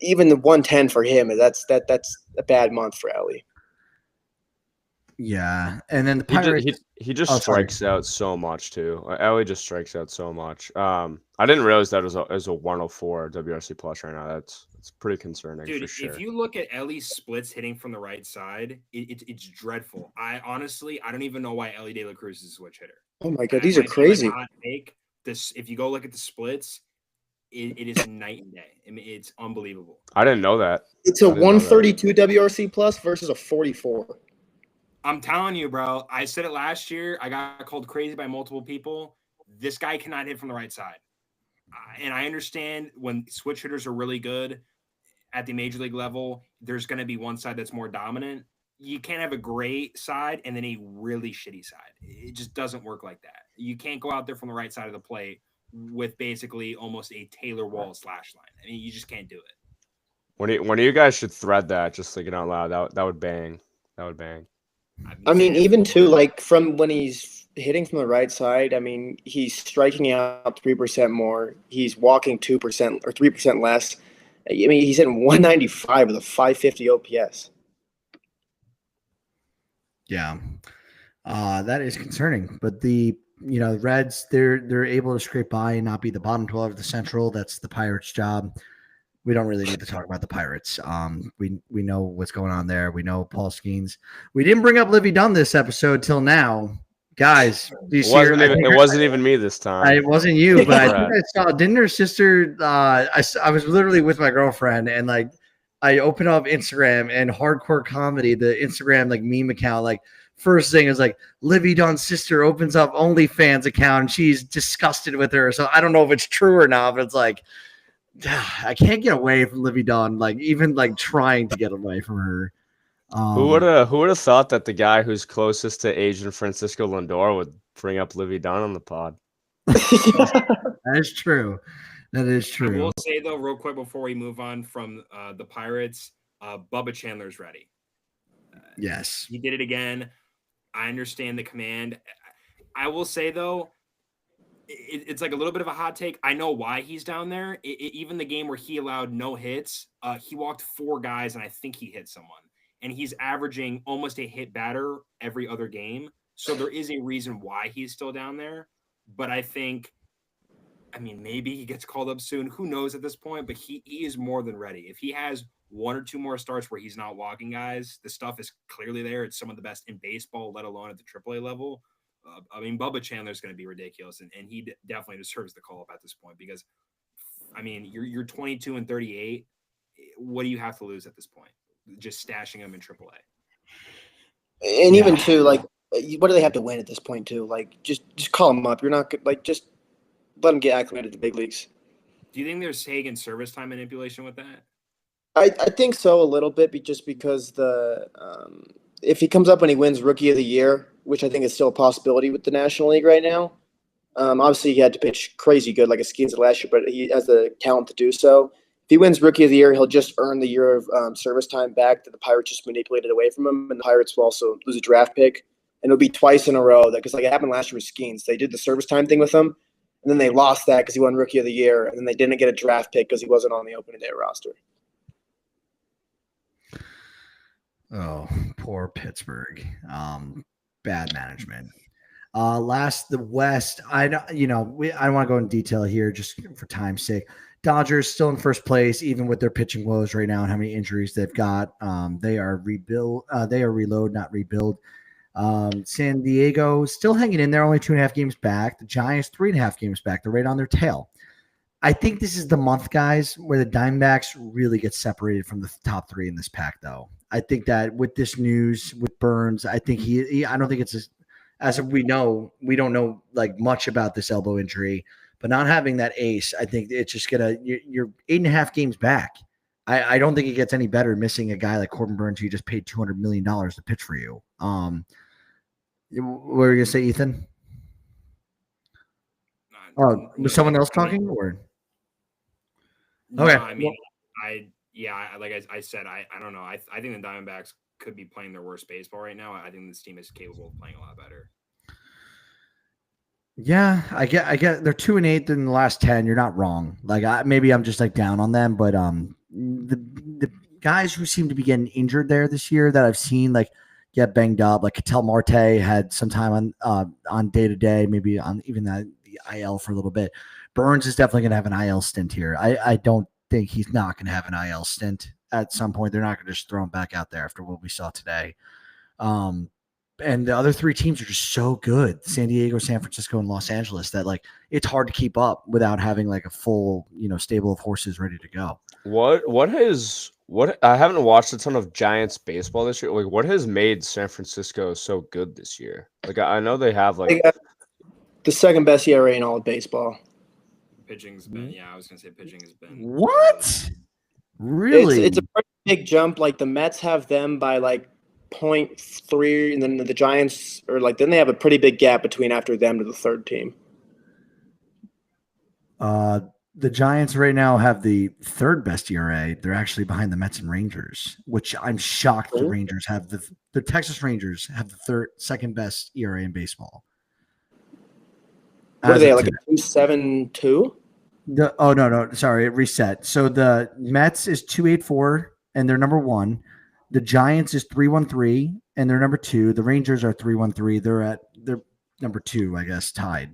S3: even the 110 for him, that's a bad month for Elly.
S1: Yeah, and then the Pirates.
S2: He just strikes out so much too. Elly just strikes out so much. I didn't realize that was a 104 WRC plus right now. It's pretty concerning for
S4: Dude,
S2: sure.
S4: if you look at Ellie's splits hitting from the right side, it's dreadful. I don't even know why Ellie De La Cruz is a switch hitter.
S3: Oh my god,
S4: That
S3: these are
S4: might be, like,
S3: crazy.
S4: a hot take. This, if you go look at the splits, it is night and day. I mean, it's unbelievable.
S2: I didn't know that.
S3: It's a
S2: I didn't know that.
S3: 132 WRC plus versus a 44.
S4: I'm telling you, bro. I said it last year. I got called crazy by multiple people. This guy cannot hit from the right side. And I understand when switch hitters are really good at the major league level, there's going to be one side that's more dominant. You can't have a great side and then a really shitty side. It just doesn't work like that. You can't go out there from the right side of the plate with basically almost a Taylor Wall slash line. I mean, you just can't do it.
S2: One of you guys should thread that, just thinking out loud. That would bang. That would bang.
S3: I mean, even too, like from when he's hitting from the right side, I mean, he's striking out 3% more. He's walking 2% or 3% less. I mean, he's hitting 195 with a 550 OPS.
S1: Yeah, that is concerning. But the Reds, they're able to scrape by and not be the bottom 12 of the Central. That's the Pirates' job. We don't really need to talk about the Pirates. We know what's going on there. We know Paul Skeens. We didn't bring up Livy Dunn this episode till now, guys. Do you see
S2: It wasn't even me this time.
S1: It wasn't you, but I think I saw. Didn't her sister? I was literally with my girlfriend, and like I opened up Instagram and Hardcore Comedy, the Instagram like meme account, like. First thing is like Livy Dunn's sister opens up OnlyFans account and she's disgusted with her. So I don't know if it's true or not, but it's like I can't get away from Livy Dunn. Like even like trying to get away from her.
S2: Who would have thought that the guy who's closest to Asian Francisco Lindor would bring up Livy Dunn on the pod?
S1: That is true. That is true.
S4: I will say though, real quick before we move on from the Pirates, Bubba Chandler's ready.
S1: Yes,
S4: he did it again. I understand the command. I will say, though, it's like a little bit of a hot take. I know why he's down there. Even the game where he allowed no hits, he walked 4 guys, and I think he hit someone. And he's averaging almost a hit batter every other game. So there is a reason why he's still down there. But I think, maybe he gets called up soon. Who knows at this point? But he is more than ready. If he has 1 or 2 more starts where he's not walking guys, the stuff is clearly there. It's some of the best in baseball, let alone at the AAA level. Bubba Chandler is going to be ridiculous, and he definitely deserves the call up at this point because, you're 22 and 38. What do you have to lose at this point? Just stashing him in AAA.
S3: And even too, like, what do they have to win at this point too? Like, just call him up. You're not like just let him get acclimated to the big leagues.
S4: Do you think there's Hagen service time manipulation with that?
S3: I think so a little bit, just because if he comes up when he wins Rookie of the Year, which I think is still a possibility with the National League right now. Obviously, he had to pitch crazy good like a Skeens last year, but he has the talent to do so. If he wins Rookie of the Year, he'll just earn the year of service time back that the Pirates just manipulated away from him, and the Pirates will also lose a draft pick, and it'll be twice in a row. Because like it happened last year with Skeens, they did the service time thing with him, and then they lost that because he won Rookie of the Year, and then they didn't get a draft pick because he wasn't on the opening day roster.
S1: Oh, poor Pittsburgh. Bad management. The West. I don't want to go in detail here just for time's sake. Dodgers still in first place, even with their pitching woes right now and how many injuries they've got. They are rebuild. They are reload, not rebuild. San Diego still hanging in there, only 2.5 games back. The Giants 3.5 games back. They're right on their tail. I think this is the month, guys, where the Diamondbacks really get separated from the top 3 in this pack, though. I think that with this news, with Burns, I think I don't think it's as we know, we don't know like much about this elbow injury, but not having that ace, I think it's just you're 8.5 games back. I don't think it gets any better missing a guy like Corbin Burns who you just paid $200 million to pitch for you. What were you gonna say, Ethan? Was someone else talking or? Okay.
S4: No, like I said, I don't know. I think the Diamondbacks could be playing their worst baseball right now. I think this team is capable of playing a lot better.
S1: Yeah, I get they're 2-8 in the last 10. You're not wrong. Like maybe I'm just like down on them, but the guys who seem to be getting injured there this year that I've seen like get banged up, like Ketel Marte had some time on day to day, maybe on even the IL for a little bit. Burns is definitely going to have an IL stint here. I don't think he's not going to have an IL stint at some point. They're not going to just throw him back out there after what we saw today. And the other three teams are just so good. San Diego, San Francisco, and Los Angeles that like it's hard to keep up without having like a full, stable of horses ready to go.
S2: What I haven't watched a ton of Giants baseball this year. Like, what has made San Francisco so good this year? Like, I know they have
S3: They got the second best ERA in all of baseball.
S4: Pitching's been, I was gonna say pitching has been.
S1: What? Really?
S3: It's a pretty big jump. Like the Mets have them by like 0.3, and then the Giants are like, then they have a pretty big gap between after them to the third team.
S1: The Giants right now have the third best ERA. They're actually behind the Mets and Rangers, which I'm shocked the Rangers have. The Texas Rangers have the second best ERA in baseball.
S3: What are they, like a 2.72?
S1: No, sorry, it reset. So the Mets is 2.84 and they're number 1. The Giants is 3.13 and they're number 2. The Rangers are 3.13. They're number 2, I guess, tied.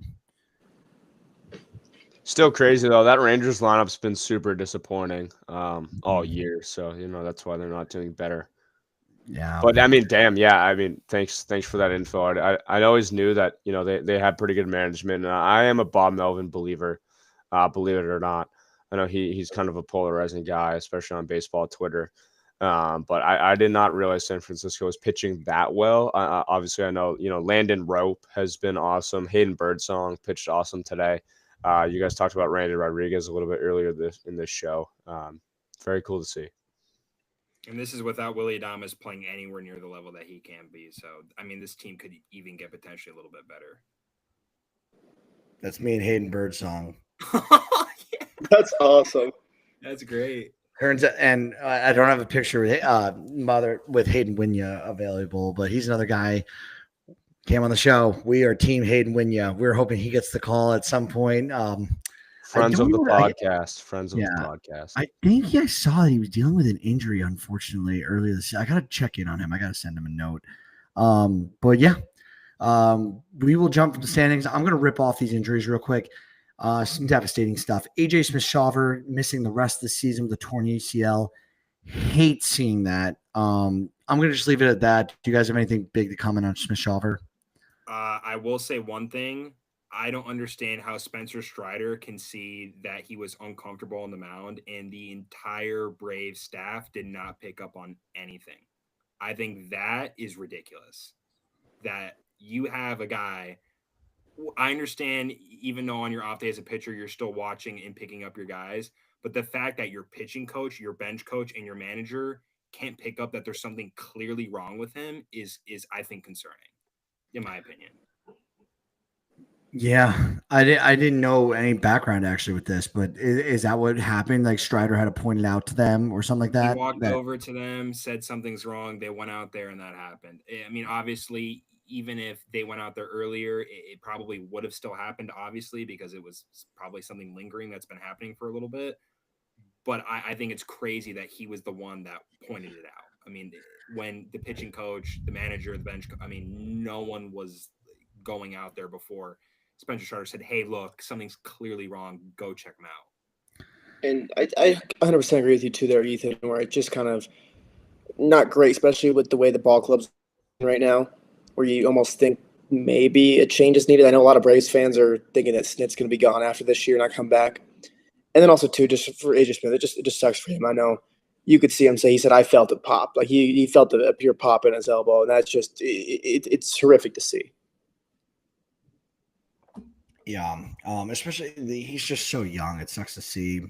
S2: Still crazy though. That Rangers lineup's been super disappointing all year. So that's why they're not doing better.
S1: Yeah.
S2: But I mean, damn, yeah. I mean, thanks for that info. I always knew that they had pretty good management. And I am a Bob Melvin believer, believe it or not. I know he's kind of a polarizing guy, especially on baseball Twitter. But I did not realize San Francisco was pitching that well. Obviously, I know Landon Rope has been awesome. Hayden Birdsong pitched awesome today. You guys talked about Randy Rodriguez a little bit earlier in this show. Very cool to see.
S4: And this is without Willy Adames playing anywhere near the level that he can be. So, I mean, this team could even get potentially a little bit better.
S1: That's me and Hayden Birdsong.
S4: Yeah.
S3: That's awesome.
S4: That's great.
S1: And I don't have a picture with Hayden Winya available, but he's another guy. Came on the show. We are Team Hayden Winya. We're hoping he gets the call at some point.
S2: Friends of the podcast.
S1: I think I saw that he was dealing with an injury, unfortunately, earlier this year. I got to check in on him. I got to send him a note. But yeah, we will jump from the standings. I'm going to rip off these injuries real quick. Some devastating stuff. AJ Smith-Shawver missing the rest of the season with a torn ACL. Hate seeing that. I'm going to just leave it at that. Do you guys have anything big to comment on Smith-Shawver?
S4: I will say one thing. I don't understand how Spencer Strider can see that he was uncomfortable on the mound and the entire Braves staff did not pick up on anything. I think that is ridiculous. That you have a guy. I understand, even though on your off day as a pitcher, you're still watching and picking up your guys. But the fact that your pitching coach, your bench coach, and your manager can't pick up that there's something clearly wrong with him is I think, concerning, in my opinion.
S1: Yeah, I didn't know any background actually with this, but is that what happened? Like Strider had to point it out to them or something like that?
S4: He walked over to them, said something's wrong. They went out there and that happened. I mean, obviously, even if they went out there earlier, it probably would have still happened, obviously, because it was probably something lingering that's been happening for a little bit. But I think it's crazy that he was the one that pointed it out. I mean, when the pitching coach, the manager, the bench, I mean, no one was going out there before Spencer Strider said, hey, look, something's clearly wrong. Go check him out.
S3: And I 100% agree with you too there, Ethan, where it's just kind of not great, especially with the way the ball club's right now, where you almost think maybe a change is needed. I know a lot of Braves fans are thinking that Snit's going to be gone after this year and not come back. And then also too, just for AJ Smith, it just sucks for him. I know you could see him say, he said, I felt it pop. Like he felt a pure pop in his elbow. And that's just, it's horrific to see.
S1: Yeah, especially he's just so young. It sucks to see.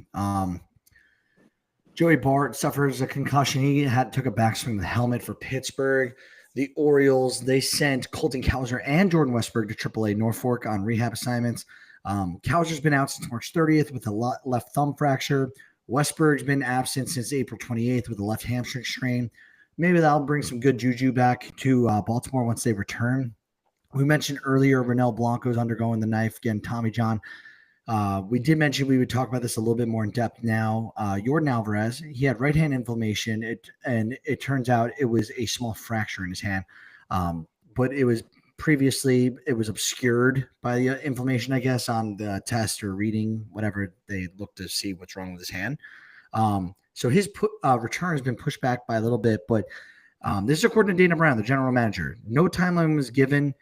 S1: Joey Bart suffers a concussion. He took a backswing of the helmet for Pittsburgh. The Orioles, they sent Colton Cowser and Jordan Westburg to AAA Norfolk on rehab assignments. Cowser's been out since March 30th with a left thumb fracture. Westburg's been absent since April 28th with a left hamstring strain. Maybe that'll bring some good juju back to Baltimore once they return. We mentioned earlier Ronel Blanco's undergoing the knife, again, Tommy John. We did mention we would talk about this a little bit more in depth now. Yordan Alvarez, he had right hand inflammation, and it turns out it was a small fracture in his hand. But it was obscured by the inflammation, I guess, on the test or reading, whatever they looked to see what's wrong with his hand. So his return has been pushed back by a little bit, but this is according to Dana Brown, the general manager. No timeline was given.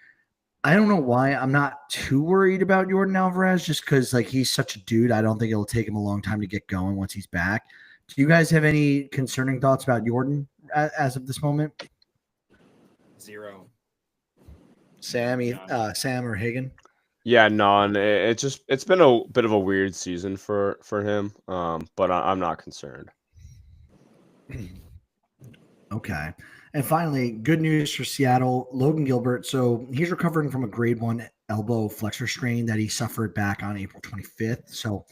S1: I don't know why. I'm not too worried about Jordan Alvarez just because like he's such a dude. I don't think it'll take him a long time to get going once he's back. Do you guys have any concerning thoughts about Jordan as of this moment?
S4: Zero.
S1: Sam or Hagen?
S2: Yeah, none. It's been a bit of a weird season for him. But I'm not concerned.
S1: Okay. And finally, good news for Seattle, Logan Gilbert. So he's recovering from a grade 1 elbow flexor strain that he suffered back on April 25th. So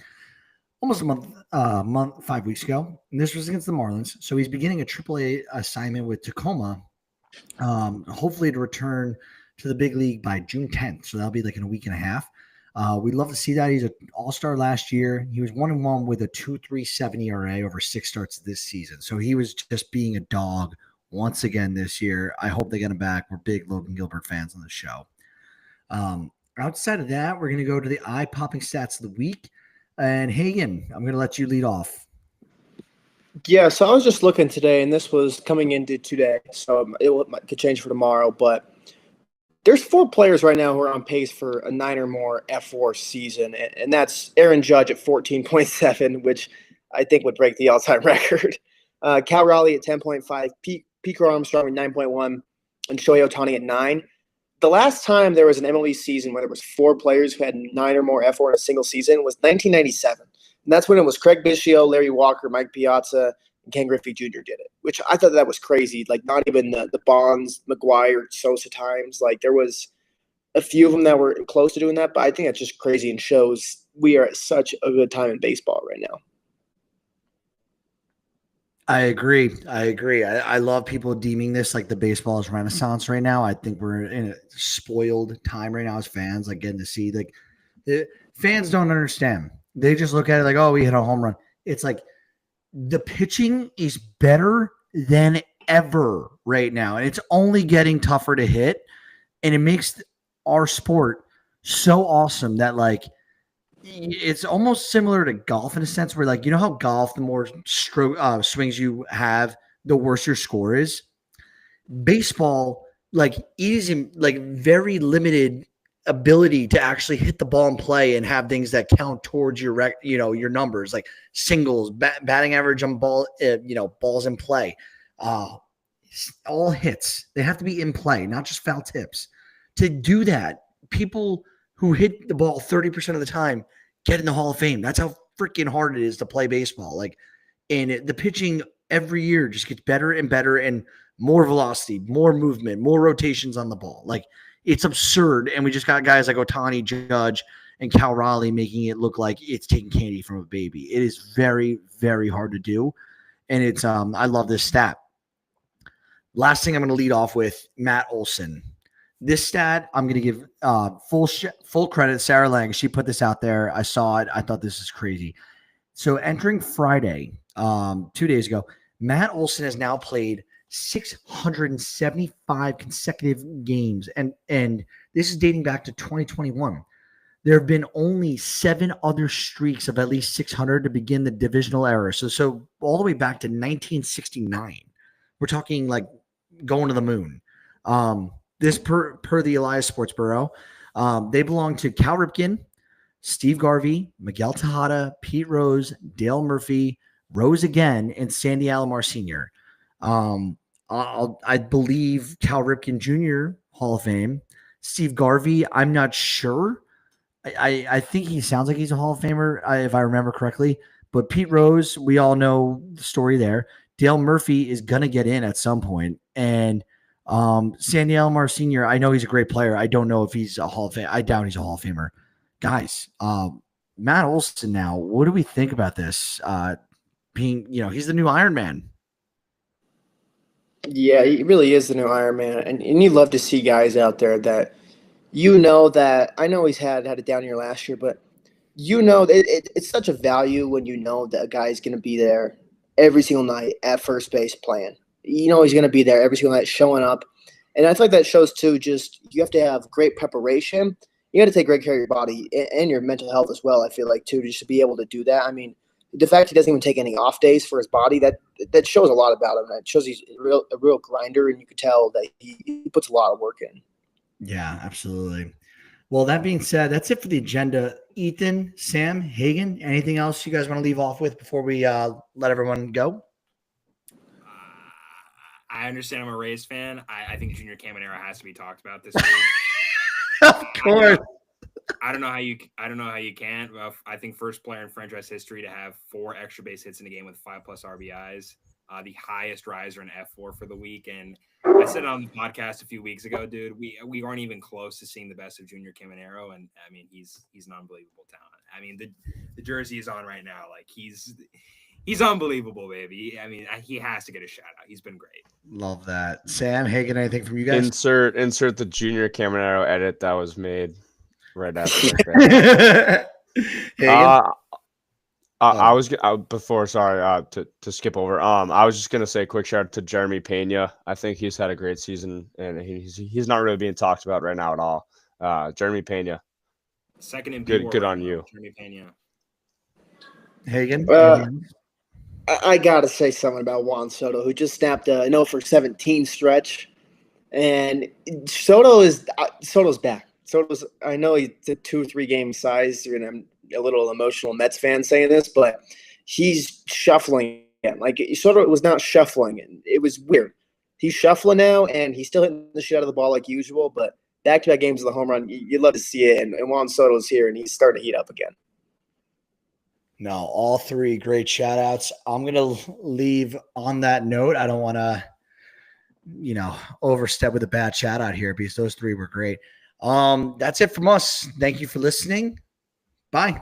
S1: almost a month, 5 weeks ago. And this was against the Marlins. So he's beginning a AAA assignment with Tacoma, hopefully to return to the big league by June 10th. So that'll be like in a week and a half. We'd love to see that. He's an all-star last year. He was 1-1 with a 2.37 ERA over 6 starts this season. So he was just being a dog once again this year. I hope they get him back. We're big Logan Gilbert fans on the show. Outside of that, we're going to go to the eye-popping stats of the week. And Hagen, I'm going to let you lead off.
S3: Yeah, so I was just looking today, and this was coming into today, so it could change for tomorrow. But there's 4 players right now who are on pace for a 9 or more F4 season, and that's Aaron Judge at 14.7, which I think would break the all-time record. Cal Raleigh at 10.5, Pete Armstrong at 9.1, and Shohei Ohtani at 9. The last time there was an MLB season where there was 4 players who had 9 or more F4 in a single season was 1997. And that's when it was Craig Biggio, Larry Walker, Mike Piazza, and Ken Griffey Jr. did it, which I thought that was crazy. Like, not even the Bonds, McGuire, Sosa times. Like, there was a few of them that were close to doing that, but I think that's just crazy and shows we are at such a good time in baseball right now.
S1: I agree. I love people deeming this like the baseball's renaissance right now. I think we're in a spoiled time right now as fans, like getting to see like the fans don't understand. They just look at it like, oh, we hit a home run. It's like the pitching is better than ever right now. And it's only getting tougher to hit. And it makes our sport so awesome that like it's almost similar to golf in a sense where like, you know how golf, the more swings you have, the worse your score is. Baseball, like easy, like very limited ability to actually hit the ball and play and have things that count towards your your numbers, like singles, batting average on ball, balls in play, all hits. They have to be in play, not just foul tips. To do that, people who hit the ball 30% of the time get in the Hall of Fame. That's how freaking hard it is to play baseball. Like, and the pitching every year just gets better and better and more velocity, more movement, more rotations on the ball. Like, it's absurd. And we just got guys like Ohtani, Judge, and Cal Raleigh making it look like it's taking candy from a baby. It is very, very hard to do. And it's I love this stat. Last thing I'm going to lead off with, Matt Olson. This stat, I'm going to give full credit. Sarah Lang, she put this out there. I saw it. I thought this is crazy. So entering Friday, 2 days ago, Matt Olson has now played 675 consecutive games. And this is dating back to 2021. There have been only 7 other streaks of at least 600 to begin the divisional era. So all the way back to 1969. We're talking like going to the moon. This per the Elias Sports Bureau, they belong to Cal Ripken, Steve Garvey, Miguel Tejada, Pete Rose, Dale Murphy, Rose again, and Sandy Alomar Sr. I believe Cal Ripken Jr. Hall of Fame. Steve Garvey, I'm not sure. I think he sounds like he's a Hall of Famer, if I remember correctly. But Pete Rose, we all know the story there. Dale Murphy is going to get in at some point. And Sandy Alomar Sr., I know he's a great player. I don't know if he's a Hall of Famer. I doubt he's a Hall of Famer. Guys, Matt Olson now, what do we think about this? Being, he's the new Iron Man.
S3: Yeah, he really is the new Iron Man. And you love to see guys out there that that I know he's had a down year last year, but it's such a value when you know that a guy's going to be there every single night at first base playing. He's going to be there every single night showing up. And I feel like that shows too, just you have to have great preparation. You got to take great care of your body and your mental health as well, I feel like, too, just to be able to do that. I mean, the fact he doesn't even take any off days for his body, that shows a lot about him. It shows he's a real grinder, and you could tell that he puts a lot of work in.
S1: Yeah, absolutely. Well, that being said, that's it for the agenda. Ethan, Sam, Hagen, anything else you guys want to leave off with before we let everyone go?
S4: I understand I'm a Rays fan. I think Junior Caminero has to be talked about this week.
S1: Of course.
S4: I don't know how you can't. Well, I think first player in franchise history to have 4 extra base hits in a game with 5+ RBIs, the highest riser in F4 for the week. And I said it on the podcast a few weeks ago, dude. We aren't even close to seeing the best of Junior Caminero, and I mean he's an unbelievable talent. I mean the jersey is on right now, like he's unbelievable, baby. I mean he has to get a shout out. He's been great.
S1: Love that. Sam, Hagen, anything from you guys?
S2: Insert the Junior Caminero edit that was made right after that.
S1: Hagen?
S2: I was before. Sorry, to skip over. I was just gonna say a quick shout out to Jeremy Pena. I think he's had a great season, and he's not really being talked about right now at all. Jeremy Pena.
S4: Second in
S2: good
S4: right
S2: on
S4: now,
S2: you.
S4: Jeremy Pena.
S1: Hagen?
S3: I got to say something about Juan Soto, who just snapped a 0-for-17 stretch. And Soto's back. I know he's a 2 or 3 game size, and I'm a little emotional Mets fan saying this, but he's shuffling again. Like Soto was not shuffling, and it was weird. He's shuffling now, and he's still hitting the shit out of the ball like usual, but back-to-back games of the home run, you'd love to see it, and Juan Soto's here, and he's starting to heat up again.
S1: No, all 3 great shout outs. I'm going to leave on that note. I don't want to, overstep with a bad shout out here because those 3 were great. That's it from us. Thank you for listening. Bye.